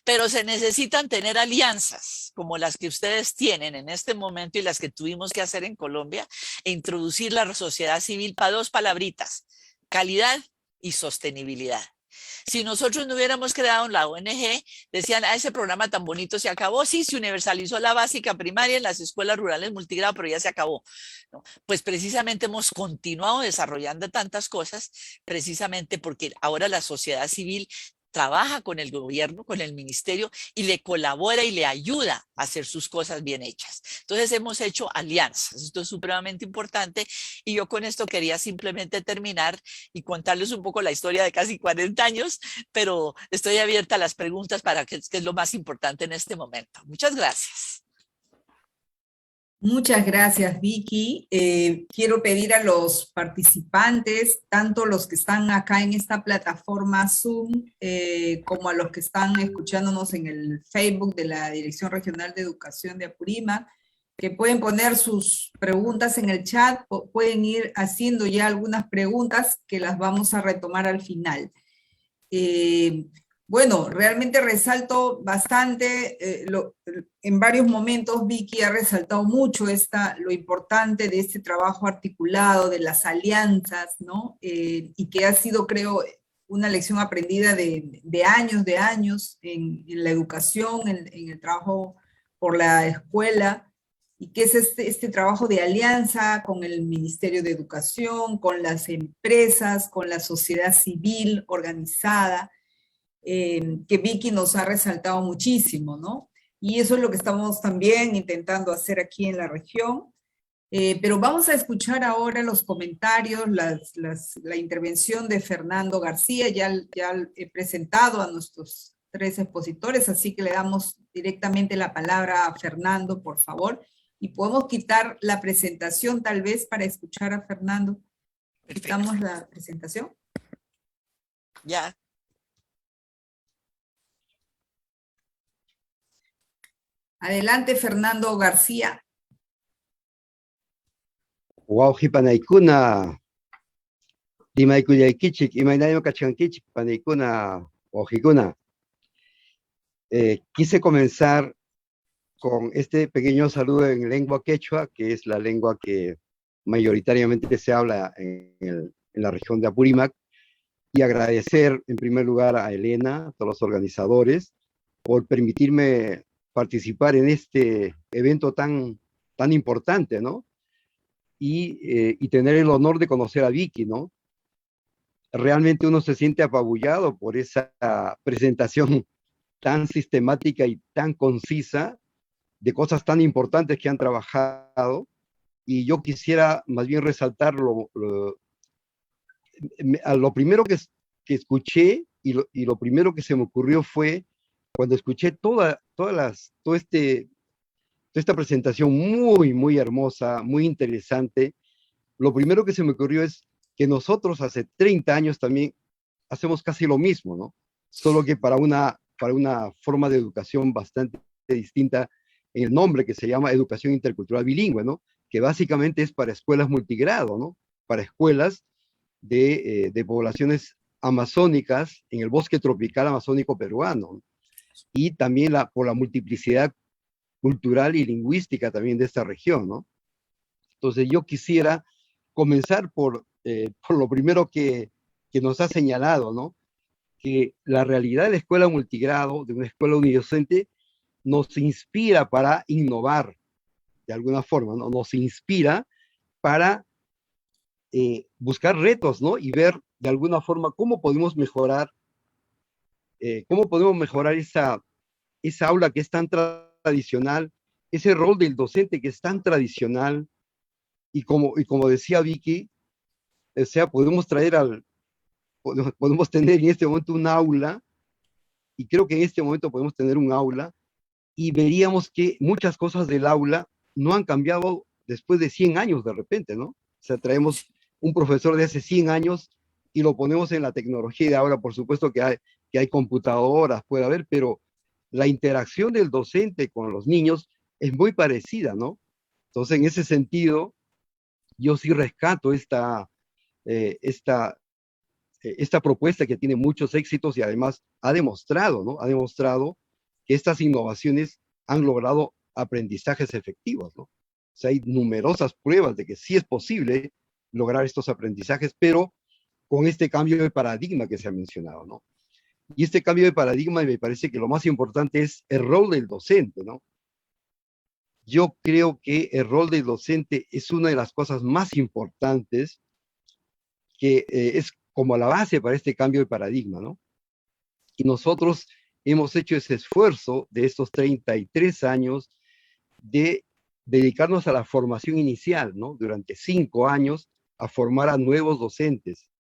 [SPEAKER 4] Pero se necesitan tener alianzas como las que ustedes tienen en este momento y las que tuvimos que hacer en Colombia, e introducir la sociedad civil para dos palabritas: calidad y sostenibilidad. Si nosotros no hubiéramos creado la ONG, decían, ese programa tan bonito se acabó. Sí, se universalizó la básica primaria en las escuelas rurales multigrado, pero ya se acabó, ¿no? Pues precisamente hemos continuado desarrollando tantas cosas, precisamente porque ahora la sociedad civil trabaja con el gobierno, con el ministerio, y le colabora y le ayuda a hacer sus cosas bien hechas. Entonces hemos hecho alianzas. Esto es supremamente importante, y yo con esto quería simplemente terminar y contarles un poco la historia de casi 40 años, pero estoy abierta a las preguntas para que es lo más importante en este momento. Muchas gracias.
[SPEAKER 1] Muchas gracias, Vicky. Quiero pedir a los participantes, tanto los que están acá en esta plataforma Zoom, como a los que están escuchándonos en el Facebook de la Dirección Regional de Educación de Apurímac, que pueden poner sus preguntas en el chat, pueden ir haciendo ya algunas preguntas que las vamos a retomar al final. Bueno, realmente resalto bastante, en varios momentos Vicky ha resaltado mucho lo importante de este trabajo articulado, de las alianzas, ¿no? Y que ha sido, creo, una lección aprendida de años en la educación, en el trabajo por la escuela, y que es este trabajo de alianza con el Ministerio de Educación, con las empresas, con la sociedad civil organizada, que Vicky nos ha resaltado muchísimo, ¿no? Y eso es lo que estamos también intentando hacer aquí en la región. Pero vamos a escuchar ahora los comentarios, la intervención de Fernando García. Ya he presentado a nuestros 3 expositores, así que le damos directamente la palabra a Fernando, por favor. Y podemos quitar la presentación tal vez para escuchar a Fernando.
[SPEAKER 4] Perfecto.
[SPEAKER 1] ¿Quitamos la presentación?
[SPEAKER 4] Ya.
[SPEAKER 1] Adelante, Fernando García.
[SPEAKER 6] Wauhipanaykuna, limaykullaykichik, imaynayo kachkankichik, panaykuna, wauhikuna. Quise comenzar con este pequeño saludo en lengua quechua, que es la lengua que mayoritariamente se habla en la región de Apurímac, y agradecer en primer lugar a Elena, a todos los organizadores, por permitirme participar en este evento tan importante, ¿no? Y tener el honor de conocer a Vicky, ¿no? Realmente uno se siente apabullado por esa presentación tan sistemática y tan concisa de cosas tan importantes que han trabajado, y yo quisiera más bien resaltar lo primero que escuché, y lo primero que se me ocurrió fue cuando escuché toda esta presentación muy hermosa, muy interesante. Lo primero que se me ocurrió es que nosotros hace 30 años también hacemos casi lo mismo, ¿no? Solo que para una forma de educación bastante distinta, en el nombre, que se llama educación intercultural bilingüe, ¿no? Que básicamente es para escuelas multigrado, ¿no? Para escuelas de poblaciones amazónicas en el bosque tropical amazónico peruano, y también por la multiplicidad cultural y lingüística también de esta región, ¿no? Entonces yo quisiera comenzar por lo primero que nos ha señalado, ¿no? Que la realidad de la escuela multigrado, de una escuela unidocente, nos inspira para innovar, de alguna forma, ¿no? Nos inspira para buscar retos, ¿no? Y ver de alguna forma cómo podemos mejorar esa aula que es tan tradicional, ese rol del docente que es tan tradicional, y como decía Vicky, o sea, podemos tener en este momento un aula, y creo que en este momento podemos tener un aula, y veríamos que muchas cosas del aula no han cambiado después de 100 años de repente, ¿no? O sea, traemos un profesor de hace 100 años y lo ponemos en la tecnología de ahora. Por supuesto que hay computadoras, puede haber, pero la interacción del docente con los niños es muy parecida, ¿no? Entonces, en ese sentido, yo sí rescato esta propuesta que tiene muchos éxitos y además ha demostrado, ¿no? Ha demostrado que estas innovaciones han logrado aprendizajes efectivos, ¿no? O sea, hay numerosas pruebas de que sí es posible lograr estos aprendizajes, pero con este cambio de paradigma que se ha mencionado, ¿no? Y este cambio de paradigma me parece que lo más importante es el rol del docente, ¿no? Yo creo que el rol del docente es una de las cosas más importantes que es como la base para este cambio de paradigma, ¿no? Y nosotros hemos hecho ese esfuerzo de estos 33 años de dedicarnos a la formación inicial, ¿no? Durante 5 años a formar a nuevos docentes.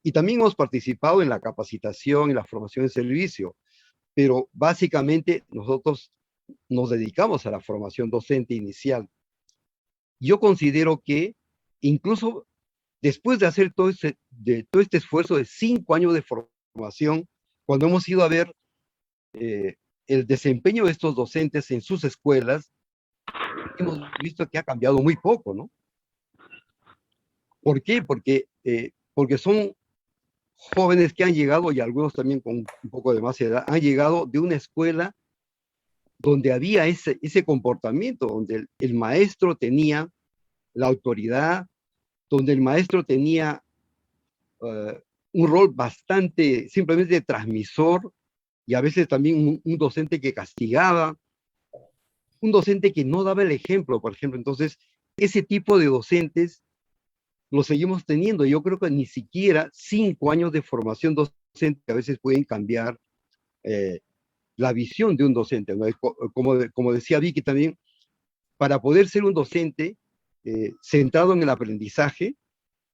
[SPEAKER 6] Y también hemos participado en la capacitación y la formación en servicio, pero básicamente nosotros nos dedicamos a la formación docente inicial. Yo considero que incluso después de hacer todo este esfuerzo de 5 años de formación, cuando hemos ido a ver el desempeño de estos docentes en sus escuelas, hemos visto que ha cambiado muy poco, ¿no? ¿Por qué? Porque son jóvenes que han llegado, y algunos también con un poco de más edad, han llegado de una escuela donde había ese comportamiento, donde el maestro tenía la autoridad, donde el maestro tenía un rol bastante simplemente de transmisor, y a veces también un docente que castigaba, un docente que no daba el ejemplo, por ejemplo. Entonces, ese tipo de docentes lo seguimos teniendo. Yo creo que ni siquiera 5 años de formación docente a veces pueden cambiar la visión de un docente, ¿no? Como decía Vicky también, para poder ser un docente centrado en el aprendizaje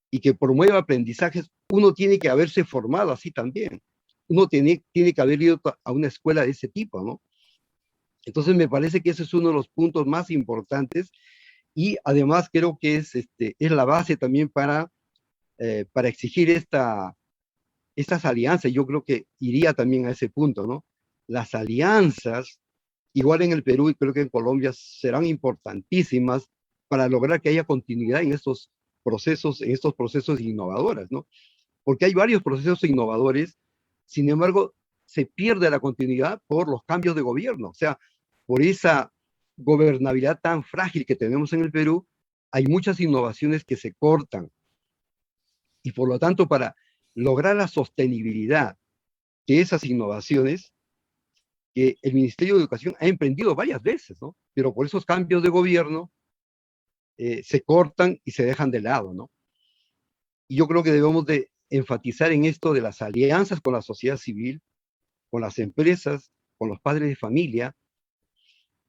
[SPEAKER 6] y que promueva aprendizajes, uno tiene que haberse formado así también. Uno tiene que haber ido a una escuela de ese tipo, ¿no? Entonces me parece que ese es uno de los puntos más importantes, y además creo que es la base también para exigir estas alianzas. Yo creo que iría también a ese punto, ¿no? Las alianzas, igual en el Perú y creo que en Colombia, serán importantísimas para lograr que haya continuidad en estos procesos innovadores, ¿no? Porque hay varios procesos innovadores, sin embargo, se pierde la continuidad por los cambios de gobierno. O sea, por esa gobernabilidad tan frágil que tenemos en el Perú, hay muchas innovaciones que se cortan. Y por lo tanto, para lograr la sostenibilidad de esas innovaciones, que el Ministerio de Educación ha emprendido varias veces, ¿no? Pero por esos cambios de gobierno se cortan y se dejan de lado, ¿no? Y yo creo que debemos de enfatizar en esto de las alianzas con la sociedad civil, con las empresas, con los padres de familia,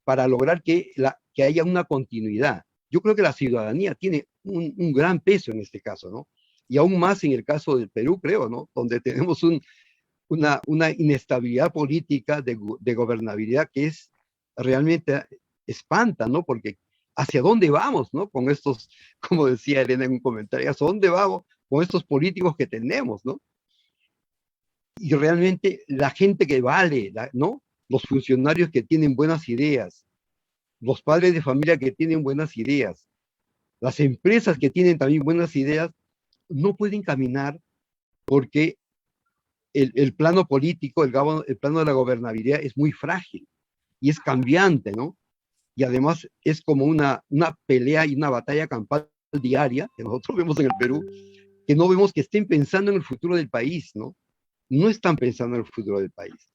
[SPEAKER 6] para lograr que haya una continuidad. Yo creo que la ciudadanía tiene un gran peso en este caso, ¿no? Y aún más en el caso del Perú, creo, ¿no? Donde tenemos una inestabilidad política de gobernabilidad que es realmente espanta, ¿no? Porque ¿hacia dónde vamos, no? Con estos, como decía Elena en un comentario, ¿hacia dónde vamos con estos políticos que tenemos, no? Y realmente la gente que vale, ¿no? Los funcionarios que tienen buenas ideas, los padres de familia que tienen buenas ideas, las empresas que tienen también buenas ideas, no pueden caminar porque el plano político, el plano de la gobernabilidad es muy frágil y es cambiante, ¿no? Y además es como una pelea y una batalla campal diaria que nosotros vemos en el Perú, que no vemos que estén pensando en el futuro del país, ¿no? No están pensando en el futuro del país.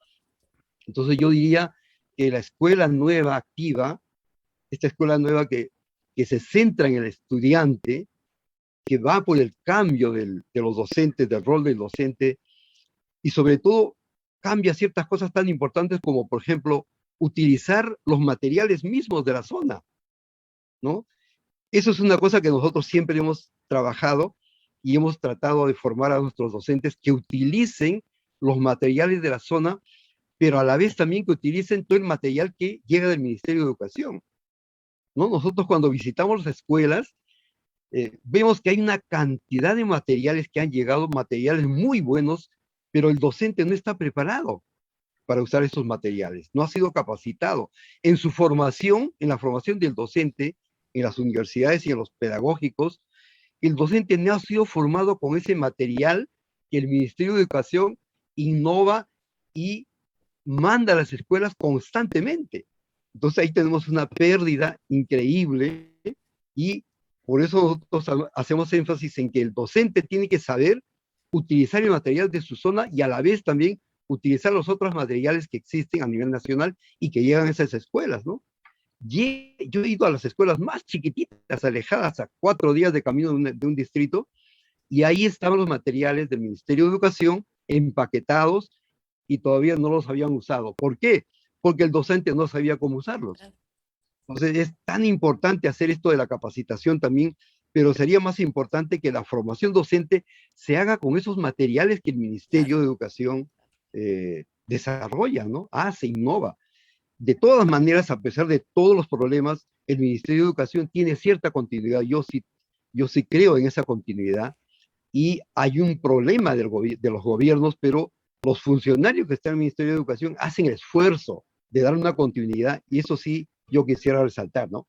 [SPEAKER 6] Entonces yo diría que la escuela nueva activa, esta escuela nueva que se centra en el estudiante, que va por el cambio de los docentes, del rol del docente, y sobre todo cambia ciertas cosas tan importantes como, por ejemplo, utilizar los materiales mismos de la zona, ¿no? Eso es una cosa que nosotros siempre hemos trabajado y hemos tratado de formar a nuestros docentes que utilicen los materiales de la zona, pero a la vez también que utilicen todo el material que llega del Ministerio de Educación, ¿no? Nosotros cuando visitamos las escuelas, vemos que hay una cantidad de materiales que han llegado, materiales muy buenos, pero el docente no está preparado para usar esos materiales, no ha sido capacitado. En su formación, en la formación del docente, en las universidades y en los pedagógicos, el docente no ha sido formado con ese material que el Ministerio de Educación innova y manda a las escuelas constantemente. Entonces ahí tenemos una pérdida increíble y por eso nosotros hacemos énfasis en que el docente tiene que saber utilizar el material de su zona y a la vez también utilizar los otros materiales que existen a nivel nacional y que llegan a esas escuelas, ¿no? Yo he ido a las escuelas más chiquititas, alejadas a 4 días de camino de un distrito, y ahí estaban los materiales del Ministerio de Educación empaquetados y todavía no los habían usado. ¿Por qué? Porque el docente no sabía cómo usarlos. Entonces es tan importante hacer esto de la capacitación también, pero sería más importante que la formación docente se haga con esos materiales que el Ministerio de Educación desarrolla, ¿no? Hace, innova. De todas maneras, a pesar de todos los problemas, el Ministerio de Educación tiene cierta continuidad. Yo sí creo en esa continuidad y hay un problema de los gobiernos, pero los funcionarios que están en el Ministerio de Educación hacen el esfuerzo de dar una continuidad y eso sí yo quisiera resaltar, ¿no?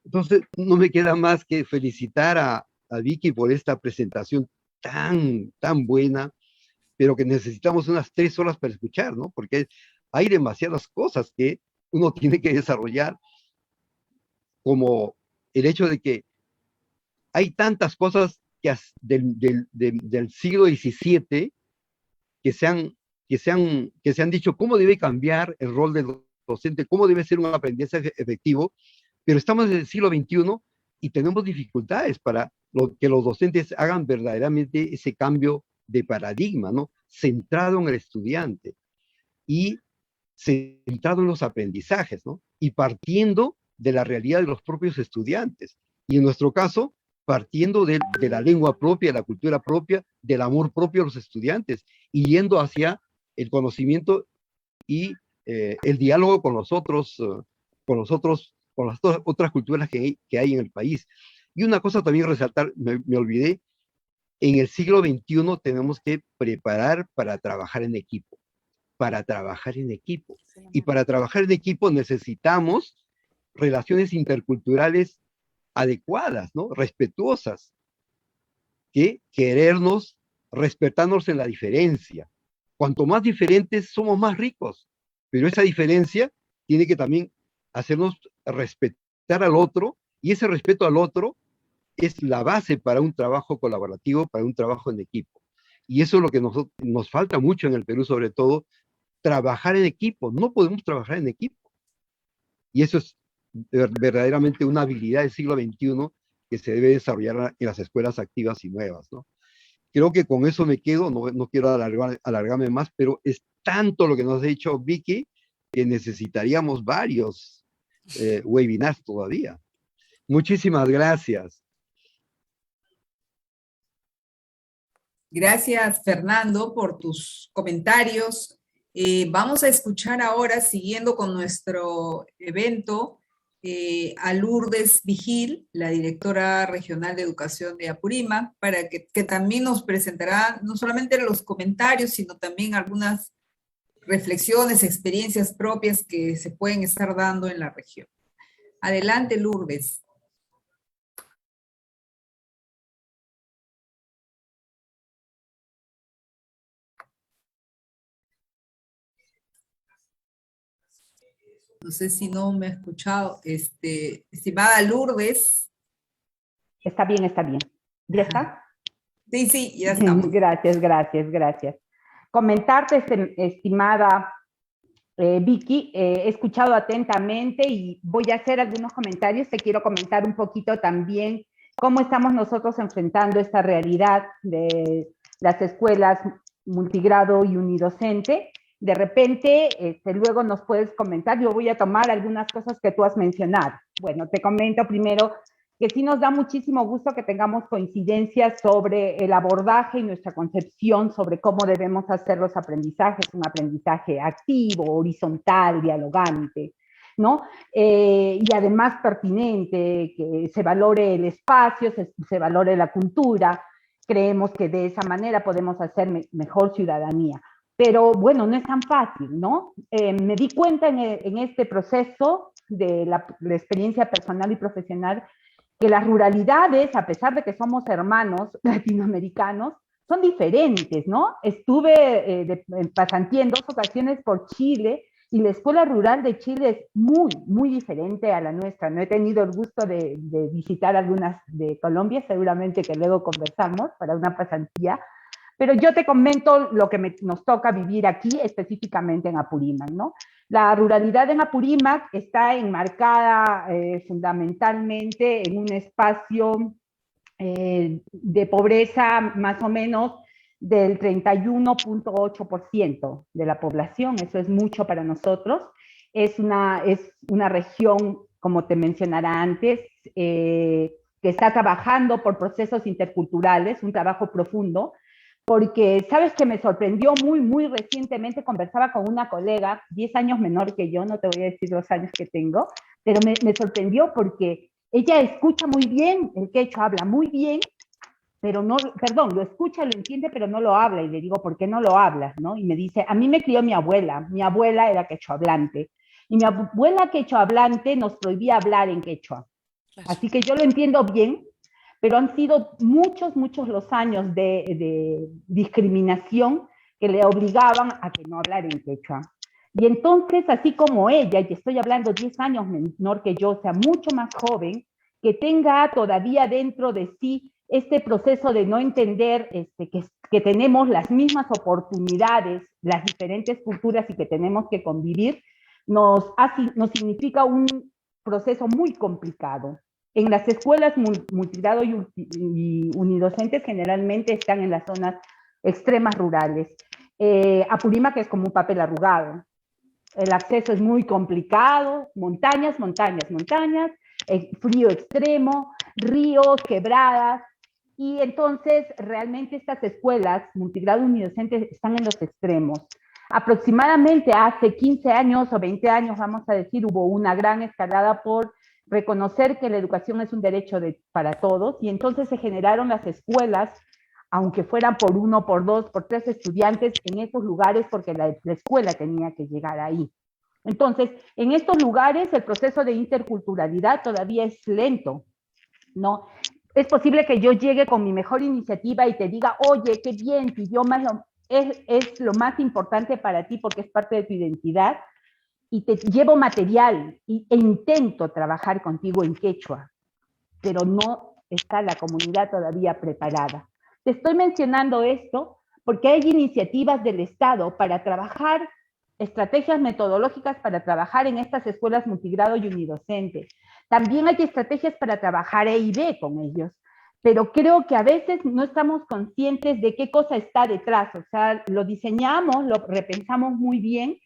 [SPEAKER 6] Entonces, no me queda más que felicitar a Vicky por esta presentación tan buena, pero que necesitamos unas 3 horas para escuchar, ¿no? Porque hay demasiadas cosas que uno tiene que desarrollar, como el hecho de que hay tantas cosas del siglo XVII que se han dicho cómo debe cambiar el rol del docente, cómo debe ser un aprendizaje efectivo, pero estamos en el siglo XXI y tenemos dificultades para que los docentes hagan verdaderamente ese cambio de paradigma, ¿no? Centrado en el estudiante y centrado en los aprendizajes, ¿no? Y partiendo de la realidad de los propios estudiantes. Y en nuestro caso, partiendo de la lengua propia, de la cultura propia, del amor propio de los estudiantes, y yendo hacia el conocimiento y el diálogo con las otras culturas que hay en el país. Y una cosa también resaltar, me olvidé, en el siglo XXI tenemos que preparar para trabajar en equipo, Y para trabajar en equipo necesitamos relaciones interculturales adecuadas, ¿no? Respetuosas, que querernos, respetarnos en la diferencia. Cuanto más diferentes, somos más ricos, pero esa diferencia tiene que también hacernos respetar al otro, y ese respeto al otro es la base para un trabajo colaborativo, para un trabajo en equipo. Y eso es lo que nos falta mucho en el Perú, sobre todo, trabajar en equipo. No podemos trabajar en equipo. Y eso es verdaderamente una habilidad del siglo XXI que se debe desarrollar en las escuelas activas y nuevas, ¿no? Creo que con eso me quedo, no quiero alargarme más, pero es tanto lo que nos ha dicho Vicky que necesitaríamos varios webinars todavía. Muchísimas gracias.
[SPEAKER 1] Gracias, Fernando, por tus comentarios. Vamos a escuchar ahora, siguiendo con nuestro evento, a Lourdes Vigil, la directora regional de educación de Apurímac, para que también nos presentará no solamente los comentarios, sino también algunas reflexiones, experiencias propias que se pueden estar dando en la región. Adelante, Lourdes. No sé si no me ha escuchado. Estimada Lourdes.
[SPEAKER 3] Está bien, está bien. ¿Ya está?
[SPEAKER 1] Sí, ya estamos.
[SPEAKER 3] Gracias. Comentarte, estimada Vicky, he escuchado atentamente y voy a hacer algunos comentarios. Te quiero comentar un poquito también cómo estamos nosotros enfrentando esta realidad de las escuelas multigrado y unidocente. De repente, luego nos puedes comentar. Yo voy a tomar algunas cosas que tú has mencionado. Bueno, te comento primero que sí nos da muchísimo gusto que tengamos coincidencias sobre el abordaje y nuestra concepción sobre cómo debemos hacer los aprendizajes, un aprendizaje activo, horizontal, dialogante, ¿no? Y además pertinente, que se valore el espacio, se valore la cultura. Creemos que de esa manera podemos hacer mejor ciudadanía. Pero bueno, no es tan fácil, ¿no? Me di cuenta en este proceso de la experiencia personal y profesional que las ruralidades, a pesar de que somos hermanos latinoamericanos, son diferentes, ¿no? Estuve en pasantía en 2 ocasiones por Chile y la escuela rural de Chile es muy, muy diferente a la nuestra. No he tenido el gusto de visitar algunas de Colombia, seguramente que luego conversamos para una pasantía, pero yo te comento lo que nos toca vivir aquí, específicamente en Apurímac, ¿no? La ruralidad en Apurímac está enmarcada fundamentalmente en un espacio de pobreza más o menos del 31.8% de la población. Eso es mucho para nosotros. Es una región, como te mencionara antes, que está trabajando por procesos interculturales, un trabajo profundo, porque sabes que me sorprendió muy recientemente. Conversaba con una colega 10 años menor que yo, no te voy a decir los años que tengo, pero me sorprendió porque ella escucha muy bien el quechua, habla muy bien, pero no, perdón, lo escucha, lo entiende, pero no lo habla. Y le digo, ¿por qué no lo hablas? ¿No? Y me dice, a mí me crió mi abuela era quechua hablante, y mi abuela quechua hablante nos prohibía hablar en quechua. Así que yo lo entiendo bien, pero han sido muchos los años de discriminación que le obligaban a que no hablara en quechua. Y entonces, así como ella, y estoy hablando 10 años menor que yo, o sea, mucho más joven, que tenga todavía dentro de sí este proceso de no entender que tenemos las mismas oportunidades, las diferentes culturas y que tenemos que convivir, nos significa un proceso muy complicado. En las escuelas multigrado y unidocentes generalmente están en las zonas extremas rurales. Apurímac es como un papel arrugado. El acceso es muy complicado, montañas, frío extremo, ríos, quebradas, y entonces realmente estas escuelas multigrado unidocentes están en los extremos. Aproximadamente hace 15 años o 20 años, vamos a decir, hubo una gran escalada por reconocer que la educación es un derecho para todos, y entonces se generaron las escuelas, aunque fueran por 1, por 2, por 3 estudiantes en esos lugares, porque la escuela tenía que llegar ahí. Entonces, en estos lugares el proceso de interculturalidad todavía es lento, ¿no? Es posible que yo llegue con mi mejor iniciativa y te diga, oye, qué bien, tu idioma es lo más importante para ti porque es parte de tu identidad, y te llevo material e intento trabajar contigo en quechua, pero no está la comunidad todavía preparada. Te estoy mencionando esto porque hay iniciativas del Estado para trabajar, estrategias metodológicas para trabajar en estas escuelas multigrado y unidocentes. También hay estrategias para trabajar E&B con ellos, pero creo que a veces no estamos conscientes de qué cosa está detrás. O sea, lo diseñamos, lo repensamos muy bien,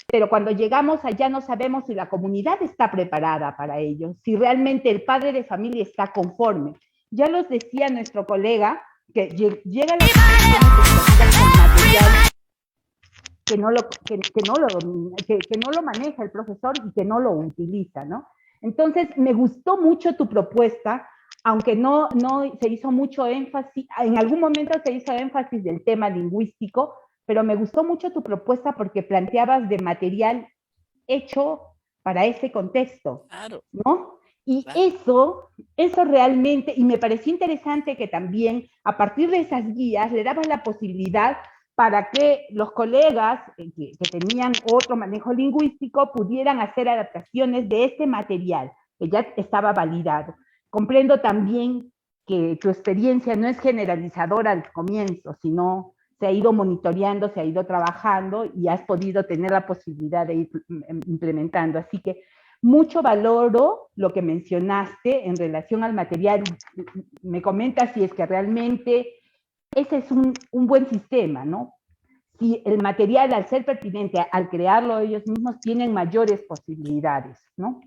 [SPEAKER 3] pero cuando llegamos allá no sabemos si la comunidad está preparada para ello, si realmente el padre de familia está conforme. Ya los decía nuestro colega, que llega a las instituciones con material que no lo maneja el profesor y que no lo utiliza, ¿no? Entonces, me gustó mucho tu propuesta, aunque no se hizo mucho énfasis, en algún momento se hizo énfasis del tema lingüístico, pero me gustó mucho tu propuesta porque planteabas de material hecho para ese contexto,
[SPEAKER 4] Claro.
[SPEAKER 3] ¿no? Y
[SPEAKER 4] Claro.
[SPEAKER 3] eso realmente, y me pareció interesante que también a partir de esas guías le dabas la posibilidad para que los colegas que tenían otro manejo lingüístico pudieran hacer adaptaciones de este material que ya estaba validado. Comprendo también que tu experiencia no es generalizadora al comienzo, sino se ha ido monitoreando, se ha ido trabajando y has podido tener la posibilidad de ir implementando. Así que mucho valoro lo que mencionaste en relación al material. Me comentas si es que realmente ese es un buen sistema, ¿no? Si el material, al ser pertinente, al crearlo ellos mismos, tienen mayores posibilidades, ¿no?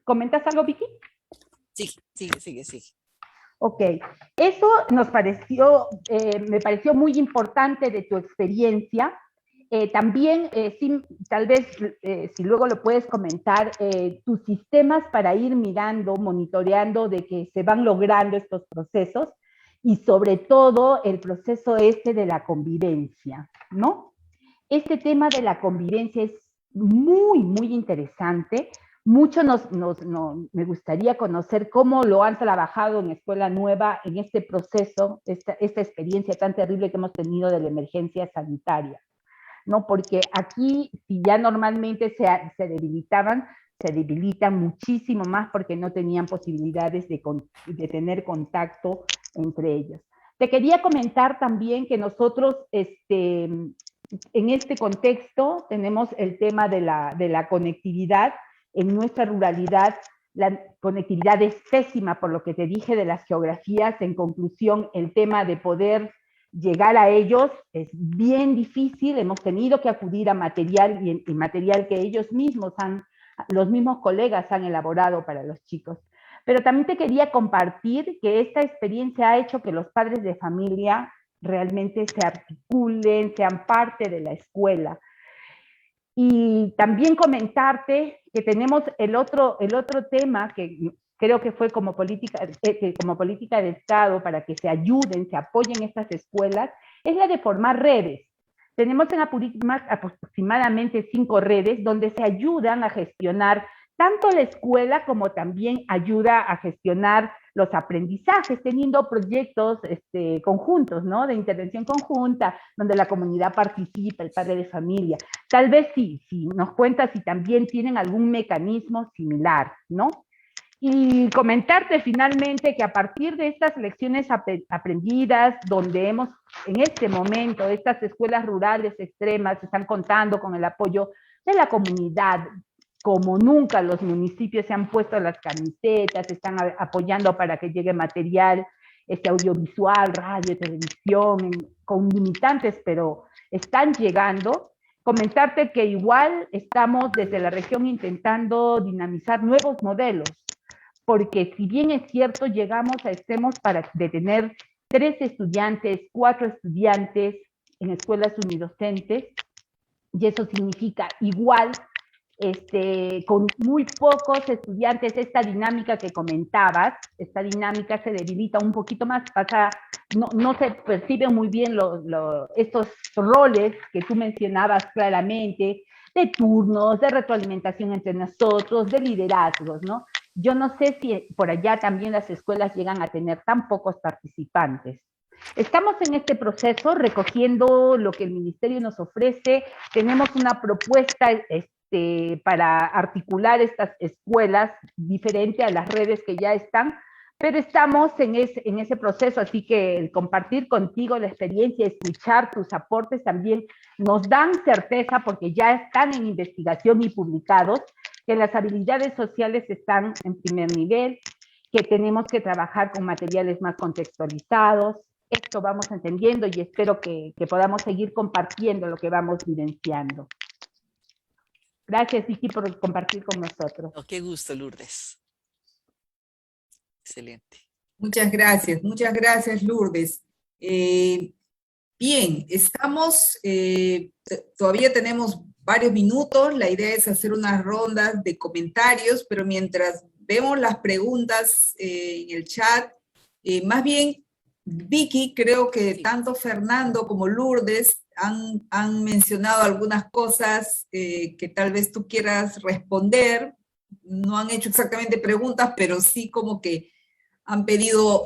[SPEAKER 3] ¿Comentas algo, Vicky?
[SPEAKER 4] Sí, sigue.
[SPEAKER 3] Ok, eso nos pareció, me pareció muy importante de tu experiencia. También, sí, tal vez, si luego lo puedes comentar, tus sistemas para ir mirando, monitoreando de que se van logrando estos procesos. y sobre todo el proceso de la convivencia, ¿no? Este tema de la convivencia es muy interesante. Mucho me gustaría conocer cómo lo han trabajado en Escuela Nueva en este proceso, esta experiencia tan terrible que hemos tenido de la emergencia sanitaria, ¿no? Porque aquí, si ya normalmente se debilitaban, se debilitan muchísimo más porque no tenían posibilidades de tener contacto entre ellos. Te quería comentar también que nosotros, en este contexto, tenemos el tema de la conectividad. En nuestra ruralidad, la conectividad es pésima, por lo que te dije de las geografías. En conclusión, el tema de poder llegar a ellos es bien difícil. Hemos tenido que acudir a material y material que ellos mismos los mismos colegas han elaborado para los chicos. Pero también te quería compartir que esta experiencia ha hecho que los padres de familia realmente se articulen, sean parte de la escuela. Y también comentarte que tenemos el otro tema que creo que fue como política de Estado para que se ayuden, se apoyen estas escuelas, es la de formar redes. Tenemos en Apurímac aproximadamente 5 redes donde se ayudan a gestionar tanto la escuela como también ayuda a gestionar los aprendizajes, teniendo proyectos conjuntos, ¿no? De intervención conjunta, donde la comunidad participa, el padre de familia. Tal vez si nos cuentas si también tienen algún mecanismo similar, ¿no? Y comentarte finalmente que a partir de estas lecciones aprendidas, donde hemos, en este momento, estas escuelas rurales extremas están contando con el apoyo de la comunidad, como nunca los municipios se han puesto las camisetas, están apoyando para que llegue material audiovisual, radio, televisión, con limitantes, pero están llegando. Comentarte que igual estamos desde la región intentando dinamizar nuevos modelos, porque si bien es cierto, llegamos a extremos de tener 3 estudiantes, 4 estudiantes en escuelas unidocentes, y eso significa igual, con muy pocos estudiantes, esta dinámica que comentabas, esta dinámica se debilita un poquito más, no se perciben muy bien estos roles que tú mencionabas claramente, de turnos, de retroalimentación entre nosotros, de liderazgos, ¿no? Yo no sé si por allá también las escuelas llegan a tener tan pocos participantes. Estamos en este proceso recogiendo lo que el ministerio nos ofrece. Tenemos una propuesta para articular estas escuelas diferente a las redes que ya están, pero estamos en ese proceso, así que el compartir contigo la experiencia, escuchar tus aportes también nos dan certeza, porque ya están en investigación y publicados, que las habilidades sociales están en primer nivel, que tenemos que trabajar con materiales más contextualizados. Esto vamos entendiendo y espero que podamos seguir compartiendo lo que vamos vivenciando. Gracias, Vicky, por compartir con nosotros.
[SPEAKER 4] Oh, qué gusto, Lourdes. Excelente.
[SPEAKER 1] Muchas gracias, Lourdes. Bien, estamos, todavía tenemos varios minutos. La idea es hacer unas rondas de comentarios, pero mientras vemos las preguntas en el chat, más bien, Vicky, creo que tanto Fernando como Lourdes han mencionado algunas cosas que tal vez tú quieras responder. No han hecho exactamente preguntas, pero sí como que han pedido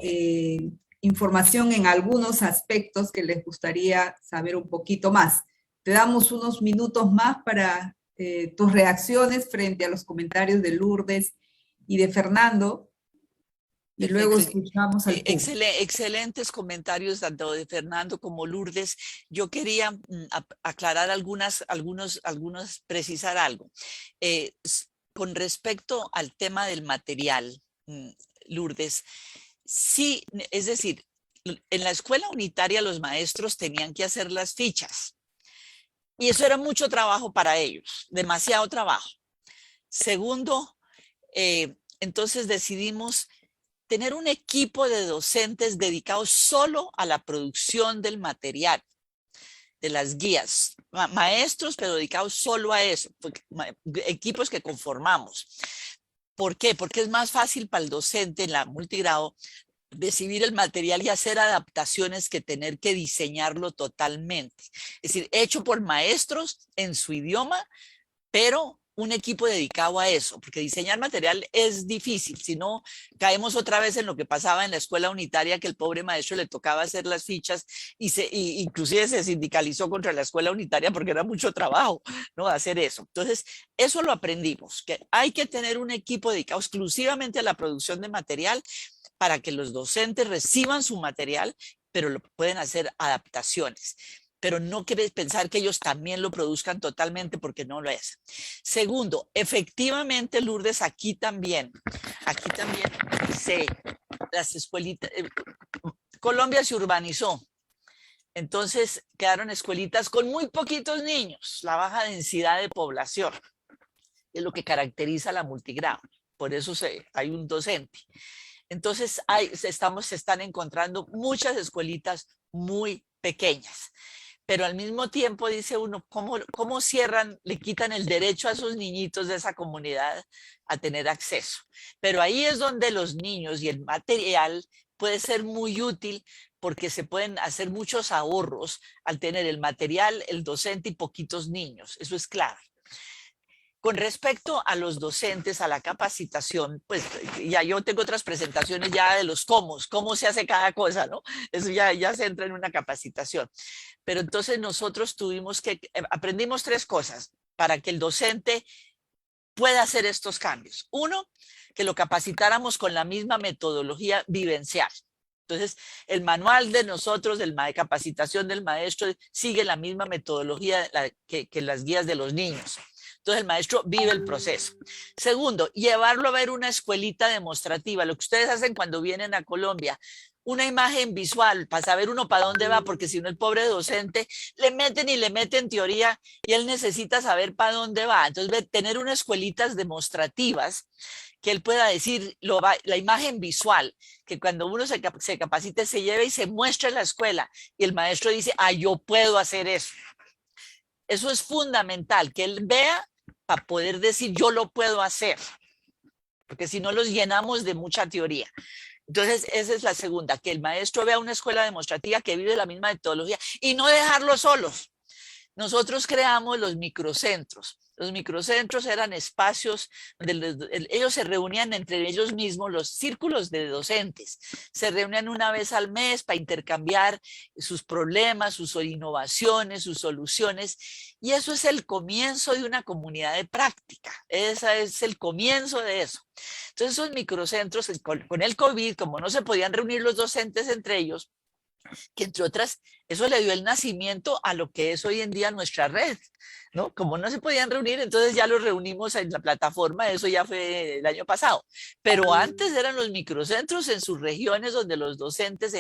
[SPEAKER 1] información en algunos aspectos que les gustaría saber un poquito más. Te damos unos minutos más para tus reacciones frente a los comentarios de Lourdes y de Fernando. Y luego escuchamos al público.
[SPEAKER 4] Excelentes comentarios tanto de Fernando como Lourdes. Yo quería aclarar precisar algo. Con respecto al tema del material, Lourdes, sí, es decir, en la escuela unitaria los maestros tenían que hacer las fichas. Y eso era mucho trabajo para ellos, demasiado trabajo. Segundo, entonces decidimos tener un equipo de docentes dedicados solo a la producción del material, de las guías, maestros, pero dedicados solo a eso, equipos que conformamos. ¿Por qué? Porque es más fácil para el docente en la multigrado recibir el material y hacer adaptaciones que tener que diseñarlo totalmente. Es decir, hecho por maestros en su idioma, pero un equipo dedicado a eso, porque diseñar material es difícil, si no caemos otra vez en lo que pasaba en la escuela unitaria, que el pobre maestro le tocaba hacer las fichas y inclusive se sindicalizó contra la escuela unitaria porque era mucho trabajo, ¿no? Hacer eso. Entonces, eso lo aprendimos, que hay que tener un equipo dedicado exclusivamente a la producción de material para que los docentes reciban su material, pero lo pueden hacer adaptaciones. Pero no quiere pensar que ellos también lo produzcan totalmente porque no lo es. Segundo, efectivamente, Lourdes, aquí también las escuelitas, Colombia se urbanizó, entonces quedaron escuelitas con muy poquitos niños, la baja densidad de población, es lo que caracteriza la multigrado, por eso hay un docente. Entonces se están encontrando muchas escuelitas muy pequeñas. Pero al mismo tiempo dice uno, ¿cómo cierran, le quitan el derecho a esos niñitos de esa comunidad a tener acceso? Pero ahí es donde los niños y el material puede ser muy útil porque se pueden hacer muchos ahorros al tener el material, el docente y poquitos niños. Eso es clave. Con respecto a los docentes, a la capacitación, pues ya yo tengo otras presentaciones ya de los cómo se hace cada cosa, ¿no? Eso ya se entra en una capacitación. Pero entonces nosotros aprendimos 3 cosas para que el docente pueda hacer estos cambios. Uno, que lo capacitáramos con la misma metodología vivencial. Entonces, el manual de nosotros, de capacitación del maestro, sigue la misma metodología que las guías de los niños. Entonces el maestro vive el proceso. Segundo, llevarlo a ver una escuelita demostrativa, lo que ustedes hacen cuando vienen a Colombia, una imagen visual para saber uno para dónde va, porque si no el pobre docente le meten teoría y él necesita saber para dónde va. Entonces tener unas escuelitas demostrativas que él pueda decir la imagen visual, que cuando uno se capacite se lleve y se muestre en la escuela y el maestro dice, yo puedo hacer eso. Eso es fundamental, que él vea para poder decir yo lo puedo hacer, porque si no los llenamos de mucha teoría. Entonces esa es la segunda, que el maestro vea una escuela demostrativa que vive la misma metodología y no dejarlos solos. Nosotros creamos los microcentros. Los microcentros eran espacios donde ellos se reunían entre ellos mismos, los círculos de docentes. Se reunían una vez al mes para intercambiar sus problemas, sus innovaciones, sus soluciones. Y eso es el comienzo de una comunidad de práctica. Ese es el comienzo de eso. Entonces esos microcentros, con el COVID, como no se podían reunir los docentes entre ellos, que entre otras, eso le dio el nacimiento a lo que es hoy en día nuestra red, ¿no? Como no se podían reunir, entonces ya los reunimos en la plataforma, eso ya fue el año pasado, pero antes eran los microcentros en sus regiones donde los docentes,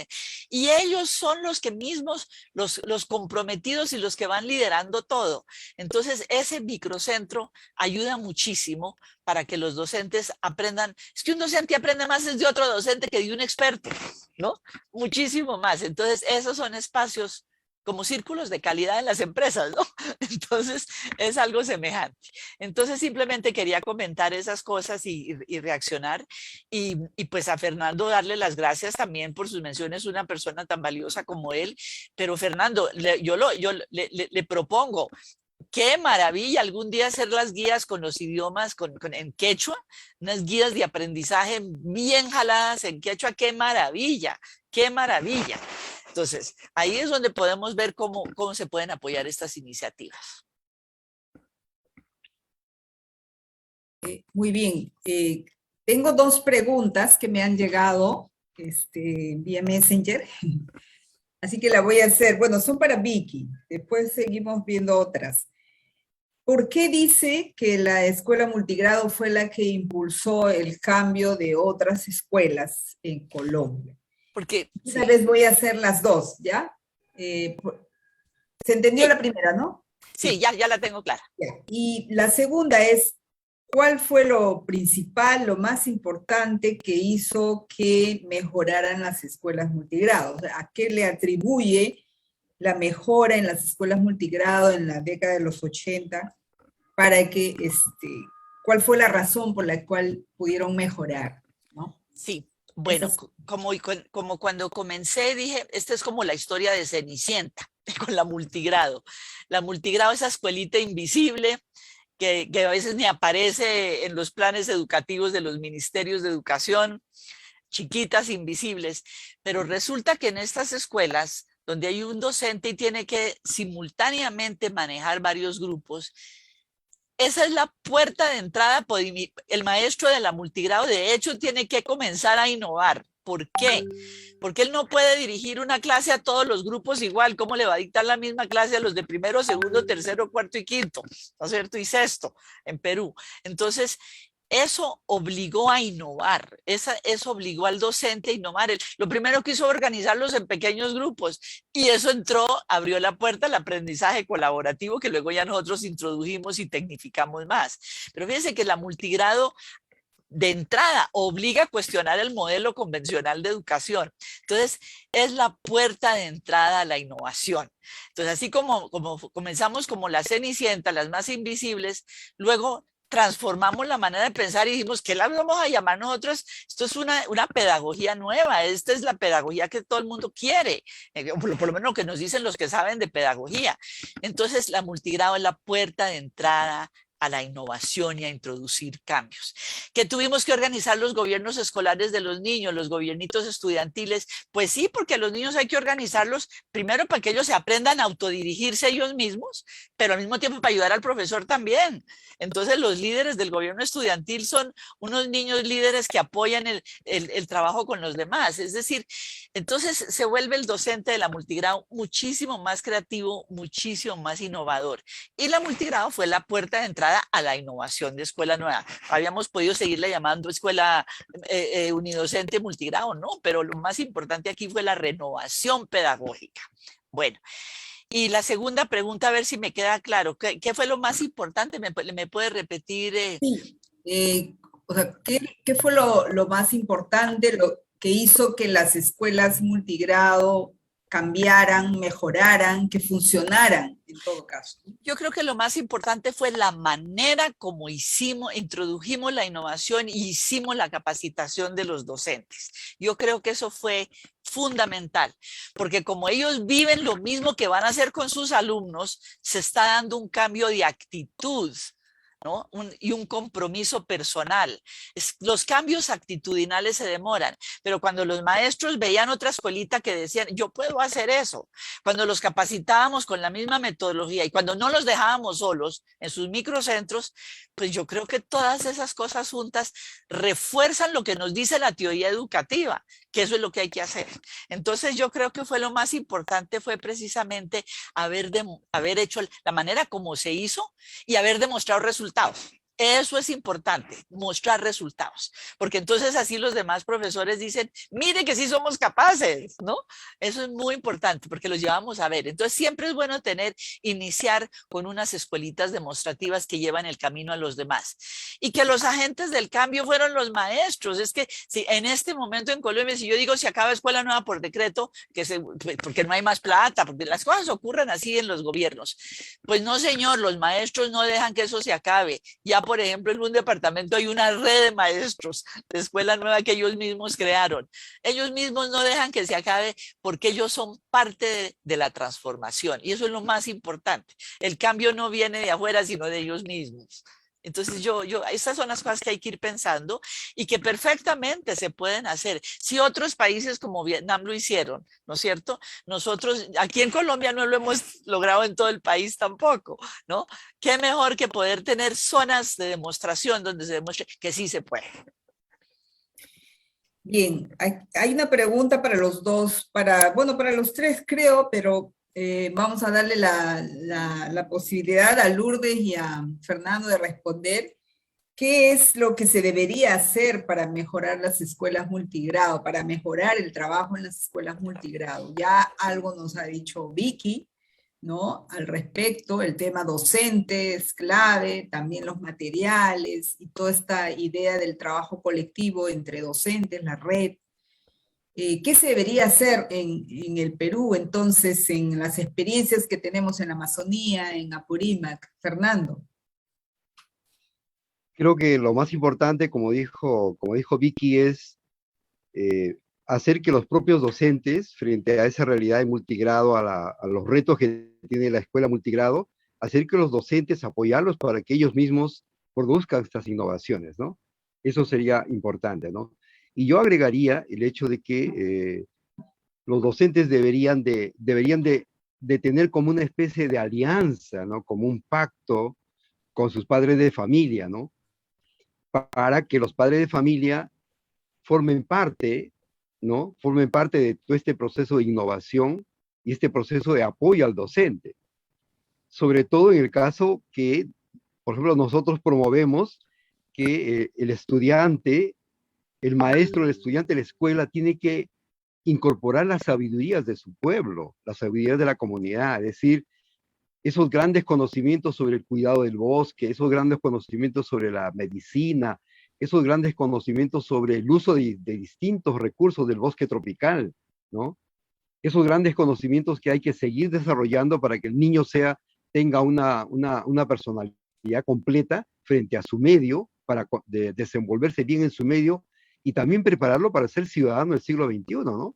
[SPEAKER 4] y ellos son los que mismos, los comprometidos y los que van liderando todo. Entonces ese microcentro ayuda muchísimo para que los docentes aprendan. Es que un docente aprende más de otro docente que de un experto, ¿no? Muchísimo más. Entonces esos son espacios como círculos de calidad en las empresas, ¿no? Entonces es algo semejante. Entonces simplemente quería comentar esas cosas y reaccionar y pues a Fernando darle las gracias también por sus menciones, una persona tan valiosa como él. Pero Fernando, yo le propongo, qué maravilla algún día hacer las guías con los idiomas en quechua, unas guías de aprendizaje bien jaladas en quechua, qué maravilla, qué maravilla. Entonces, ahí es donde podemos ver cómo se pueden apoyar estas iniciativas.
[SPEAKER 1] Muy bien. Tengo 2 preguntas que me han llegado vía Messenger. Así que la voy a hacer. Bueno, son para Vicky. Después seguimos viendo otras. ¿Por qué dice que la escuela multigrado fue la que impulsó el cambio de otras escuelas en Colombia?
[SPEAKER 4] Porque
[SPEAKER 1] esta vez voy a hacer las 2, ¿ya? ¿Se entendió la primera, no?
[SPEAKER 4] Sí, ya la tengo clara.
[SPEAKER 1] Ya. Y la segunda es, ¿cuál fue lo principal, lo más importante que hizo que mejoraran las escuelas multigrado? O sea, ¿a qué le atribuye la mejora en las escuelas multigrado en la década de los 80? Para que, ¿cuál fue la razón por la cual pudieron mejorar, ¿no?
[SPEAKER 4] Sí. Bueno,
[SPEAKER 1] Esas-
[SPEAKER 4] como cuando comencé dije, esta es como la historia de Cenicienta con la multigrado. La multigrado, esa escuelita invisible que a veces ni aparece en los planes educativos de los ministerios de educación, chiquitas, invisibles, pero resulta que en estas escuelas donde hay un docente y tiene que simultáneamente manejar varios grupos, esa es la puerta de entrada. El maestro de la multigrado, de hecho, tiene que comenzar a innovar. ¿Por qué? Porque él no puede dirigir una clase a todos los grupos igual. ¿Cómo le va a dictar la misma clase a los de primero, segundo, tercero, cuarto y quinto? ¿No es cierto? Y sexto en Perú. Entonces, eso obligó a innovar, eso obligó al docente a innovar. Lo primero que hizo fue organizarlos en pequeños grupos y eso abrió la puerta al aprendizaje colaborativo que luego ya nosotros introdujimos y tecnificamos más. Pero fíjense que la multigrado de entrada obliga a cuestionar el modelo convencional de educación. Entonces, es la puerta de entrada a la innovación. Entonces, así como comenzamos como la Cenicienta, las más invisibles, luego transformamos la manera de pensar y dijimos, ¿qué la vamos a llamar nosotros? Esto es una pedagogía nueva, esta es la pedagogía que todo el mundo quiere, por lo menos lo que nos dicen los que saben de pedagogía. Entonces, la multigrado es la puerta de entrada a la innovación y a introducir cambios. Que tuvimos que organizar los gobiernos escolares de los niños, los gobiernitos estudiantiles, pues sí, porque a los niños hay que organizarlos primero para que ellos se aprendan a autodirigirse ellos mismos, pero al mismo tiempo para ayudar al profesor también. Entonces los líderes del gobierno estudiantil son unos niños líderes que apoyan el trabajo con los demás. Es decir, entonces se vuelve el docente de la multigrado muchísimo más creativo, muchísimo más innovador. Y la multigrado fue la puerta de entrada a la innovación de escuela nueva. Habíamos podido seguirle llamando escuela unidocente multigrado, ¿no? Pero lo más importante aquí fue la renovación pedagógica. Bueno, y la segunda pregunta, a ver si me queda claro. ¿Qué fue lo más importante? ¿Me puede repetir?
[SPEAKER 1] Sí, o sea, ¿qué fue lo más importante, lo que hizo que las escuelas multigrado cambiaran, mejoraran, que funcionaran en todo caso?
[SPEAKER 4] Yo creo que lo más importante fue la manera como introdujimos la innovación y hicimos la capacitación de los docentes. Yo creo que eso fue fundamental, porque como ellos viven lo mismo que van a hacer con sus alumnos, se está dando un cambio de actitud, ¿no? Y un compromiso personal. Los cambios actitudinales se demoran, pero cuando los maestros veían otra escuelita que decían, yo puedo hacer eso, cuando los capacitábamos con la misma metodología y cuando no los dejábamos solos en sus microcentros, pues yo creo que todas esas cosas juntas refuerzan lo que nos dice la teoría educativa, que eso es lo que hay que hacer. Entonces yo creo que fue lo más importante, fue precisamente haber hecho la manera como se hizo y haber demostrado resultados. Eso es importante, mostrar resultados, porque entonces así los demás profesores dicen, mire que sí somos capaces, ¿no? Eso es muy importante porque los llevamos a ver. Entonces siempre es bueno iniciar con unas escuelitas demostrativas que llevan el camino a los demás. Y que los agentes del cambio fueron los maestros. Es que si en este momento en Colombia, si yo digo se acaba escuela nueva por decreto, porque no hay más plata, porque las cosas ocurren así en los gobiernos. Pues no, señor, los maestros no dejan que eso se acabe. Ya, por ejemplo, en un departamento hay una red de maestros de escuela nueva que ellos mismos crearon. Ellos mismos no dejan que se acabe porque ellos son parte de la transformación. Y eso es lo más importante. El cambio no viene de afuera, sino de ellos mismos. Entonces esas son las cosas que hay que ir pensando y que perfectamente se pueden hacer. Si otros países como Vietnam lo hicieron, ¿no es cierto? Nosotros aquí en Colombia no lo hemos logrado en todo el país tampoco, ¿no? Qué mejor que poder tener zonas de demostración donde se demuestre que sí se puede.
[SPEAKER 1] Bien, hay una pregunta para los dos, para los tres creo, pero vamos a darle la posibilidad a Lourdes y a Fernando de responder. ¿Qué es lo que se debería hacer para mejorar las escuelas multigrado, para mejorar el trabajo en las escuelas multigrado? Ya algo nos ha dicho Vicky, ¿no? Al respecto, el tema docente es clave, también los materiales y toda esta idea del trabajo colectivo entre docentes, la red. ¿Qué se debería hacer en el Perú, entonces, en las experiencias que tenemos en la Amazonía, en Apurímac? Fernando.
[SPEAKER 6] Creo que lo más importante, como dijo Vicky, es hacer que los propios docentes, frente a esa realidad de multigrado, a los retos que tiene la escuela multigrado, hacer que los docentes, apoyarlos para que ellos mismos produzcan estas innovaciones, ¿no? Eso sería importante, ¿no? Y yo agregaría el hecho de que los docentes deberían de tener como una especie de alianza, ¿no? Como un pacto con sus padres de familia, ¿no? Para que los padres de familia formen parte, ¿no? Formen parte de todo este proceso de innovación y este proceso de apoyo al docente. Sobre todo en el caso que, por ejemplo, nosotros promovemos que el estudiante, el maestro, el estudiante de la escuela tiene que incorporar las sabidurías de su pueblo, las sabidurías de la comunidad, es decir, esos grandes conocimientos sobre el cuidado del bosque, esos grandes conocimientos sobre la medicina, esos grandes conocimientos sobre el uso de distintos recursos del bosque tropical, ¿no? Esos grandes conocimientos que hay que seguir desarrollando para que el niño tenga una personalidad completa frente a su medio, para desenvolverse bien en su medio y también prepararlo para ser ciudadano del siglo XXI, ¿no?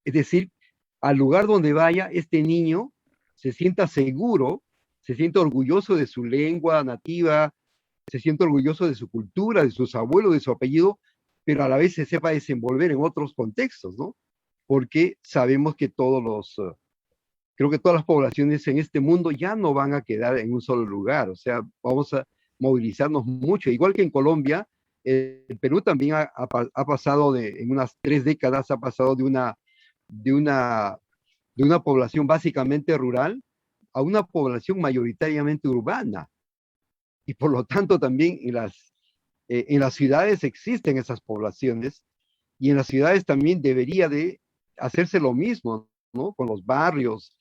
[SPEAKER 6] Es decir, al lugar donde vaya, este niño se sienta seguro, se sienta orgulloso de su lengua nativa, se siente orgulloso de su cultura, de sus abuelos, de su apellido, pero a la vez se sepa desenvolver en otros contextos, ¿no? Porque sabemos que creo que todas las poblaciones en este mundo ya no van a quedar en un solo lugar, o sea, vamos a movilizarnos mucho, igual que en Colombia, el Perú también ha pasado en unas 3 décadas, ha pasado de una población básicamente rural a una población mayoritariamente urbana. Y por lo tanto también en las ciudades existen esas poblaciones y en las ciudades también debería de hacerse lo mismo, ¿no? Con los barrios,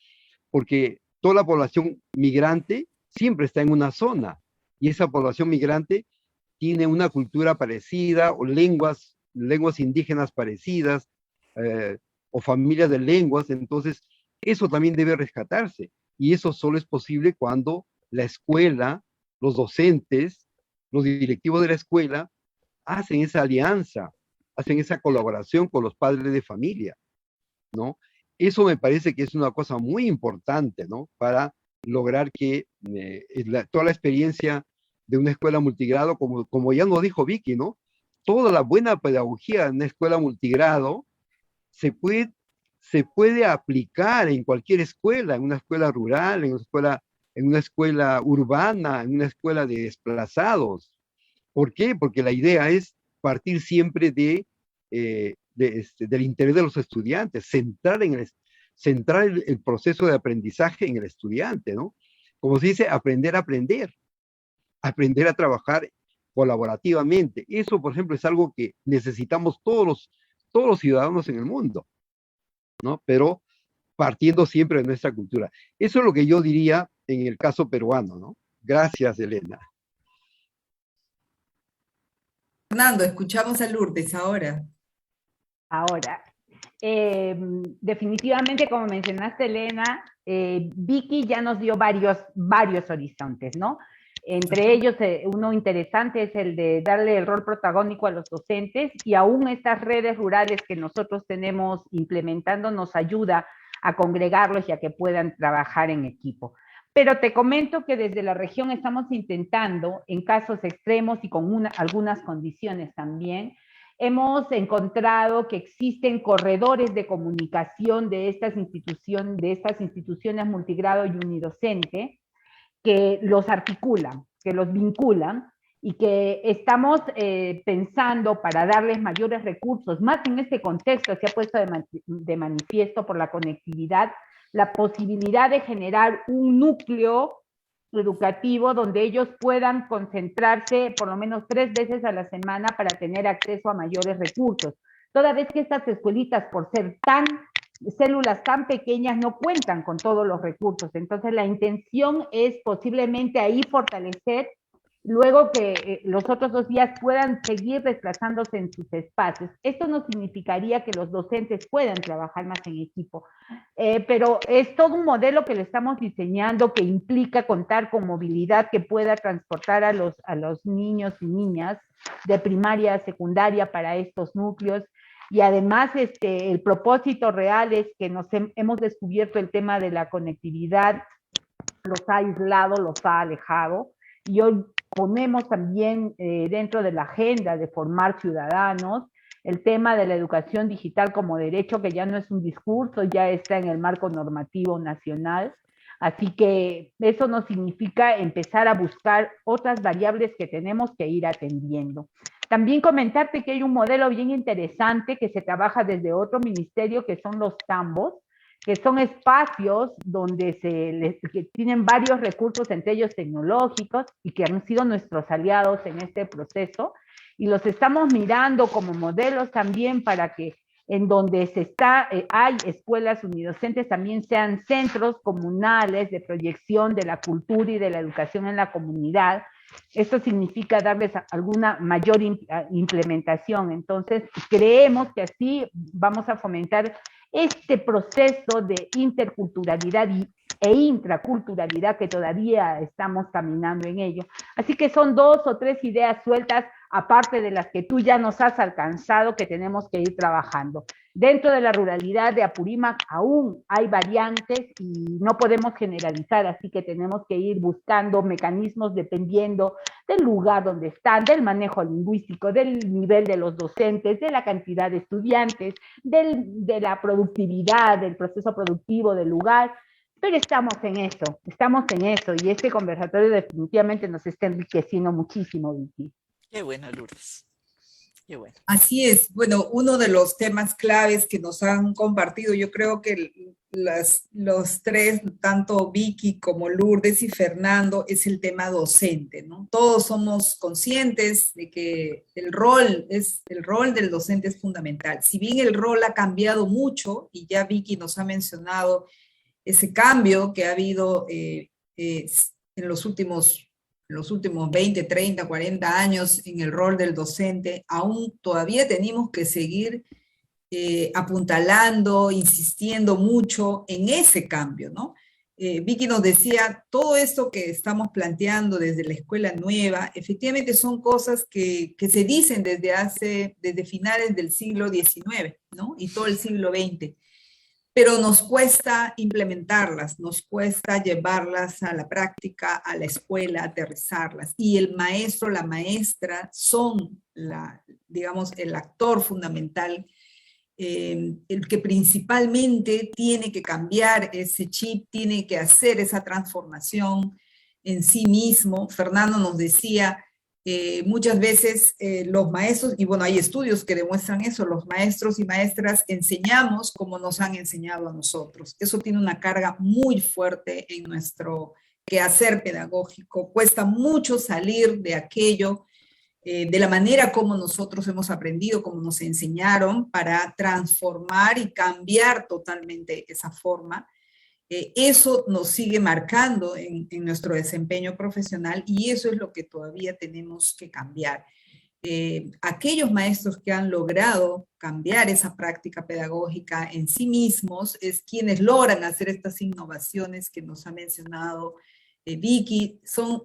[SPEAKER 6] porque toda la población migrante siempre está en una zona y esa población migrante tiene una cultura parecida o lenguas indígenas parecidas, o familias de lenguas, entonces eso también debe rescatarse. Y eso solo es posible cuando la escuela, los docentes, los directivos de la escuela hacen esa alianza, hacen esa colaboración con los padres de familia, ¿no? Eso me parece que es una cosa muy importante, ¿no? Para lograr que toda la experiencia de una escuela multigrado, como ya nos dijo Vicky, ¿no? Toda la buena pedagogía en una escuela multigrado se puede aplicar en cualquier escuela, en una escuela rural, en una escuela urbana, en una escuela de desplazados. ¿Por qué? Porque la idea es partir siempre del interés de los estudiantes, centrar el proceso de aprendizaje en el estudiante, ¿no? Como se dice, aprender a aprender a trabajar colaborativamente. Eso, por ejemplo, es algo que necesitamos todos los ciudadanos en el mundo, ¿no? Pero partiendo siempre de nuestra cultura. Eso es lo que yo diría en el caso peruano, ¿no? Gracias, Elena.
[SPEAKER 1] Fernando, escuchamos a Lourdes ahora.
[SPEAKER 3] Ahora, definitivamente, como mencionaste, Elena, Vicky ya nos dio varios horizontes, ¿no? Entre ellos, uno interesante es el de darle el rol protagónico a los docentes, y aún estas redes rurales que nosotros tenemos implementando nos ayuda a congregarlos y a que puedan trabajar en equipo. Pero te comento que desde la región estamos intentando, en casos extremos y con algunas condiciones también, hemos encontrado que existen corredores de comunicación de estas instituciones multigrado y unidocente, que los articulan, que los vinculan, y que estamos pensando para darles mayores recursos, más en este contexto se ha puesto de manifiesto por la conectividad, la posibilidad de generar un núcleo educativo donde ellos puedan concentrarse por lo menos 3 veces a la semana para tener acceso a mayores recursos. Toda vez que estas escuelitas, por ser células tan pequeñas, no cuentan con todos los recursos. Entonces la intención es posiblemente ahí fortalecer, luego que los otros 2 días puedan seguir desplazándose en sus espacios. Esto no significaría que los docentes puedan trabajar más en equipo, pero es todo un modelo que lo estamos diseñando, que implica contar con movilidad que pueda transportar a los niños y niñas de primaria a secundaria para estos núcleos. y además el propósito real es que hemos descubierto el tema de la conectividad, los ha aislado, los ha alejado, y hoy ponemos también dentro de la agenda de formar ciudadanos el tema de la educación digital como derecho, que ya no es un discurso, ya está en el marco normativo nacional. Así que eso nos significa empezar a buscar otras variables que tenemos que ir atendiendo. También comentarte que hay un modelo bien interesante que se trabaja desde otro ministerio, que son los tambos, que son espacios donde que tienen varios recursos, entre ellos tecnológicos, y que han sido nuestros aliados en este proceso, y los estamos mirando como modelos también para que en donde hay escuelas unidocentes también sean centros comunales de proyección de la cultura y de la educación en la comunidad. Esto significa darles alguna mayor implementación. Entonces, creemos que así vamos a fomentar este proceso de interculturalidad e intraculturalidad que todavía estamos caminando en ello. Así que son 2 o 3 ideas sueltas, aparte de las que tú ya nos has alcanzado, que tenemos que ir trabajando. Dentro de la ruralidad de Apurímac aún hay variantes y no podemos generalizar, así que tenemos que ir buscando mecanismos dependiendo del lugar donde están, del manejo lingüístico, del nivel de los docentes, de la cantidad de estudiantes, de la productividad, del proceso productivo del lugar. Pero estamos en eso, y este conversatorio definitivamente nos está enriqueciendo muchísimo, Vicky.
[SPEAKER 4] Qué bueno, Lourdes. Qué bueno.
[SPEAKER 1] Así es. Bueno, uno de los temas claves que nos han compartido, yo creo que los 3, tanto Vicky como Lourdes y Fernando, es el tema docente, ¿no? Todos somos conscientes de que el rol del docente es fundamental. Si bien el rol ha cambiado mucho, y ya Vicky nos ha mencionado ese cambio que ha habido en los últimos 20, 30, 40 años en el rol del docente, aún todavía tenemos que seguir apuntalando, insistiendo mucho en ese cambio, ¿no? Vicky nos decía, todo esto que estamos planteando desde la escuela nueva, efectivamente son cosas que se dicen desde finales del siglo XIX, ¿no? Y todo el siglo XX. Pero nos cuesta implementarlas, nos cuesta llevarlas a la práctica, a la escuela, aterrizarlas. Y el maestro, la maestra son, digamos, el actor fundamental, el que principalmente tiene que cambiar ese chip, tiene que hacer esa transformación en sí mismo. Fernando nos decía, muchas veces los maestros, y bueno, hay estudios que demuestran eso, los maestros y maestras enseñamos como nos han enseñado a nosotros. Eso tiene una carga muy fuerte en nuestro quehacer pedagógico. Cuesta mucho salir de aquello, de la manera como nosotros hemos aprendido, como nos enseñaron, para transformar y cambiar totalmente esa forma. Eso nos sigue marcando en nuestro desempeño profesional, y eso es lo que todavía tenemos que cambiar. Aquellos maestros que han logrado cambiar esa práctica pedagógica en sí mismos es quienes logran hacer estas innovaciones que nos ha mencionado Vicky, son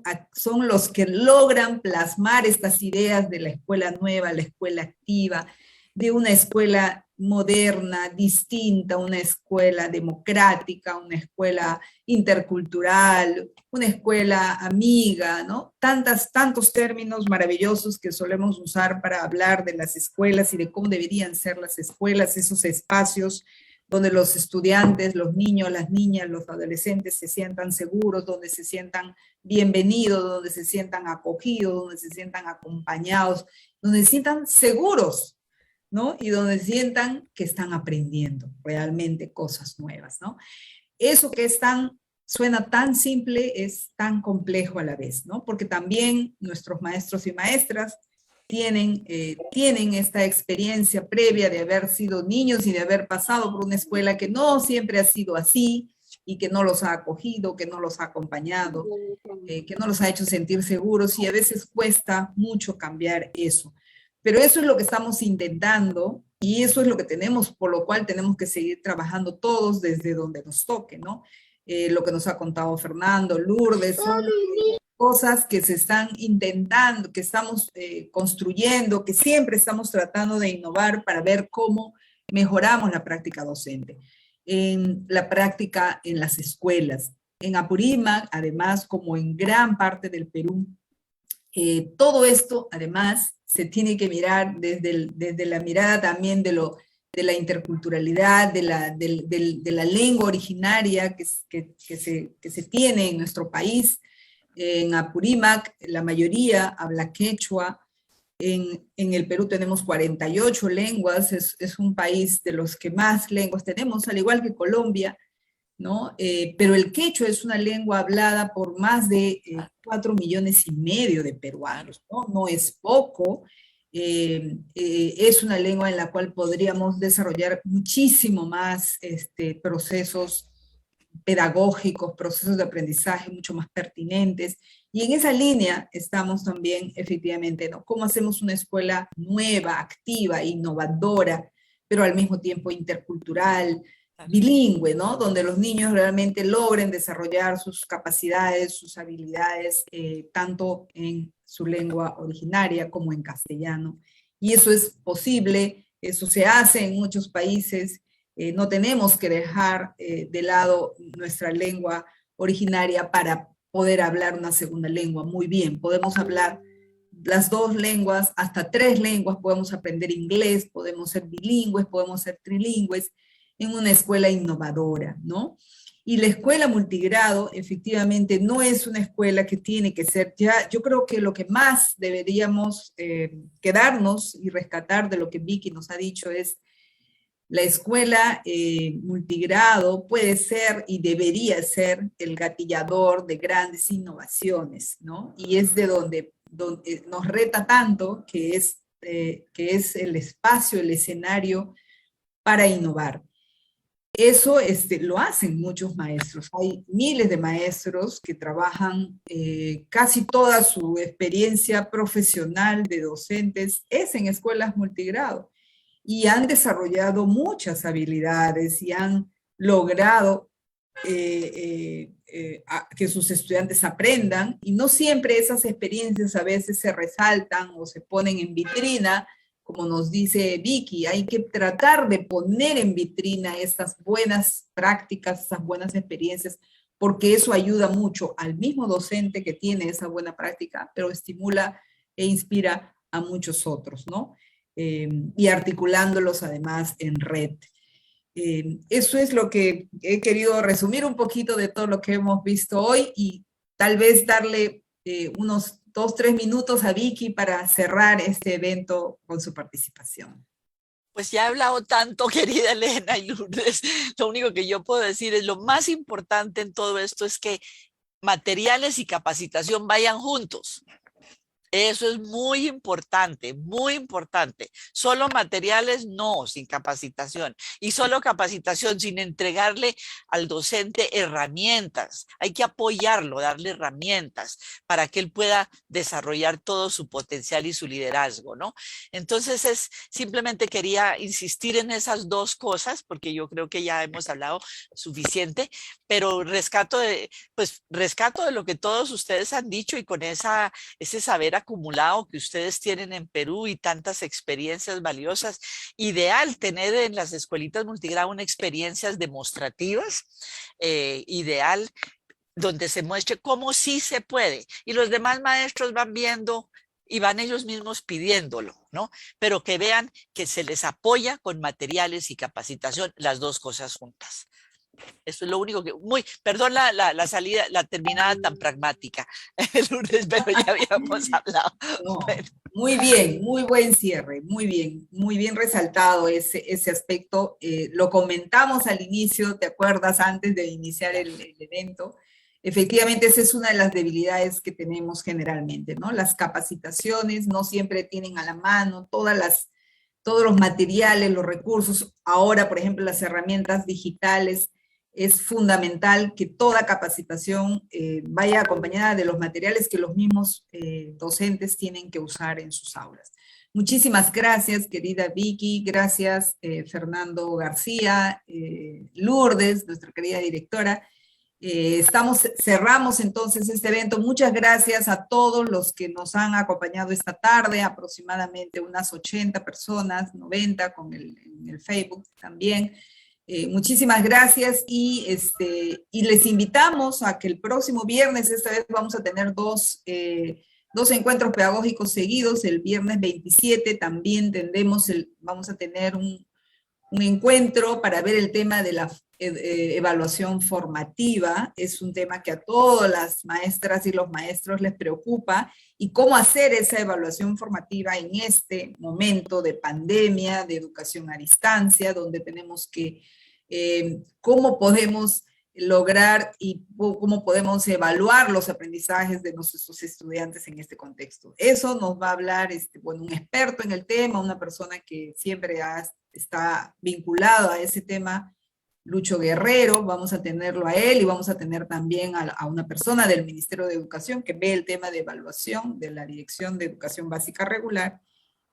[SPEAKER 1] los que logran plasmar estas ideas de la escuela nueva, la escuela activa, de una escuela moderna, distinta, una escuela democrática, una escuela intercultural, una escuela amiga, ¿no? Tantos términos maravillosos que solemos usar para hablar de las escuelas y de cómo deberían ser las escuelas, esos espacios donde los estudiantes, los niños, las niñas, los adolescentes se sientan seguros, donde se sientan bienvenidos, donde se sientan acogidos, donde se sientan acompañados, donde se sientan seguros, ¿no? Y donde sientan que están aprendiendo realmente cosas nuevas, ¿no? Eso que suena tan simple es tan complejo a la vez, ¿no? Porque también nuestros maestros y maestras tienen esta experiencia previa de haber sido niños y de haber pasado por una escuela que no siempre ha sido así y que no los ha acogido, que no los ha acompañado, que no los ha hecho sentir seguros, y a veces cuesta mucho cambiar eso. Pero eso es lo que estamos intentando y eso es lo que tenemos, por lo cual tenemos que seguir trabajando todos desde donde nos toque, ¿no? Lo que nos ha contado Fernando, Lourdes, cosas que se están intentando, que estamos construyendo, que siempre estamos tratando de innovar para ver cómo mejoramos la práctica docente, en la práctica en las escuelas. En Apurímac, además, como en gran parte del Perú, todo esto, además, se tiene que mirar desde la mirada también de la interculturalidad, de la lengua originaria que se tiene en nuestro país. En Apurímac, la mayoría habla quechua. En el Perú tenemos 48 lenguas, es un país de los que más lenguas tenemos, al igual que Colombia, ¿no? Pero el quechua es una lengua hablada por más de 4,5 millones de peruanos, ¿no? No es poco. Es una lengua en la cual podríamos desarrollar muchísimo más procesos pedagógicos, procesos de aprendizaje mucho más pertinentes. Y en esa línea estamos también, efectivamente, ¿no? ¿Cómo hacemos una escuela nueva, activa, innovadora, pero al mismo tiempo intercultural, bilingüe, ¿no? Donde los niños realmente logren desarrollar sus capacidades, sus habilidades, tanto en su lengua originaria como en castellano. Y eso es posible, eso se hace en muchos países. No tenemos que dejar de lado nuestra lengua originaria para poder hablar una segunda lengua. Muy bien, podemos hablar las 2 lenguas, hasta 3 lenguas, podemos aprender inglés, podemos ser bilingües, podemos ser trilingües, en una escuela innovadora, ¿no? Y la escuela multigrado, efectivamente, no es una escuela que tiene que ser ya, yo creo que lo que más deberíamos quedarnos y rescatar de lo que Vicky nos ha dicho es la escuela multigrado puede ser y debería ser el gatillador de grandes innovaciones, ¿no? Y es de donde nos reta tanto que es el espacio, el escenario para innovar. Eso lo hacen muchos maestros. Hay miles de maestros que trabajan, casi toda su experiencia profesional de docentes es en escuelas multigrado. Y han desarrollado muchas habilidades y han logrado que sus estudiantes aprendan. Y no siempre esas experiencias a veces se resaltan o se ponen en vitrina, como nos dice Vicky, hay que tratar de poner en vitrina esas buenas prácticas, esas buenas experiencias, porque eso ayuda mucho al mismo docente que tiene esa buena práctica, pero estimula e inspira a muchos otros, ¿no? Y articulándolos además en red. Eso es lo que he querido resumir un poquito de todo lo que hemos visto hoy y tal vez darle unos 2-3 minutos a Vicky para cerrar este evento con su participación.
[SPEAKER 4] Pues ya he hablado tanto, querida Elena y Lourdes. Lo único que yo puedo decir es lo más importante en todo esto es que materiales y capacitación vayan juntos. Eso es muy importante, muy importante. Solo materiales, no, sin capacitación. Y solo capacitación sin entregarle al docente herramientas. Hay que apoyarlo, darle herramientas para que él pueda desarrollar todo su potencial y su liderazgo, ¿no? Entonces, simplemente quería insistir en esas 2 cosas, porque yo creo que ya hemos hablado suficiente, pero rescato de lo que todos ustedes han dicho y con ese saber acumulado que ustedes tienen en Perú y tantas experiencias valiosas. Ideal tener en las escuelitas multigrado unas experiencias demostrativas, ideal donde se muestre cómo sí se puede. Y los demás maestros van viendo y van ellos mismos pidiéndolo, ¿no? Pero que vean que se les apoya con materiales y capacitación, las 2 cosas juntas. Eso es lo único que, perdón la salida, la terminada tan pragmática, Lourdes, pero ya habíamos hablado.
[SPEAKER 1] No,
[SPEAKER 4] Bueno.
[SPEAKER 1] muy bien, muy buen cierre, muy bien resaltado ese aspecto. Lo comentamos al inicio, ¿te acuerdas? Antes de iniciar el evento. Efectivamente, esa es una de las debilidades que tenemos generalmente, ¿no? Las capacitaciones no siempre tienen a la mano todos los materiales, los recursos. Ahora, por ejemplo, las herramientas digitales. Es fundamental que toda capacitación vaya acompañada de los materiales que los mismos docentes tienen que usar en sus aulas. Muchísimas gracias, querida Vicky, gracias Fernando García, Lourdes, nuestra querida directora, Cerramos entonces este evento. Muchas gracias a todos los que nos han acompañado esta tarde, aproximadamente unas 80 personas, 90 en el Facebook también. Muchísimas gracias y les invitamos a que el próximo viernes, esta vez vamos a tener dos encuentros pedagógicos seguidos. El viernes 27 también vamos a tener un encuentro para ver el tema de la evaluación formativa. Es un tema que a todas las maestras y los maestros les preocupa, y cómo hacer esa evaluación formativa en este momento de pandemia, de educación a distancia, donde tenemos que, cómo podemos lograr y cómo podemos evaluar los aprendizajes de nuestros estudiantes en este contexto. Eso nos va a hablar un experto en el tema, una persona que siempre está vinculado a ese tema, Lucho Guerrero. Vamos a tenerlo a él, y vamos a tener también a una persona del Ministerio de Educación que ve el tema de evaluación de la Dirección de Educación Básica Regular,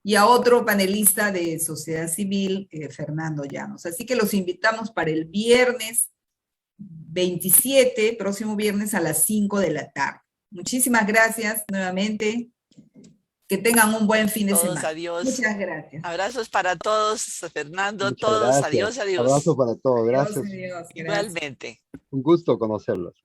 [SPEAKER 1] y a otro panelista de sociedad civil, Fernando Llanos. Así que los invitamos para el viernes 27, próximo viernes a las 5 de la tarde. Muchísimas gracias nuevamente. Que tengan un buen fin de
[SPEAKER 4] Todos,
[SPEAKER 1] semana.
[SPEAKER 4] adiós.
[SPEAKER 1] Muchas gracias.
[SPEAKER 4] Abrazos para todos, Fernando,
[SPEAKER 6] Muchas
[SPEAKER 4] todos.
[SPEAKER 6] gracias.
[SPEAKER 4] Adiós, adiós.
[SPEAKER 6] Abrazo para todos.
[SPEAKER 1] Adiós,
[SPEAKER 6] Gracias.
[SPEAKER 1] adiós, gracias.
[SPEAKER 4] Igualmente.
[SPEAKER 6] Un gusto conocerlos.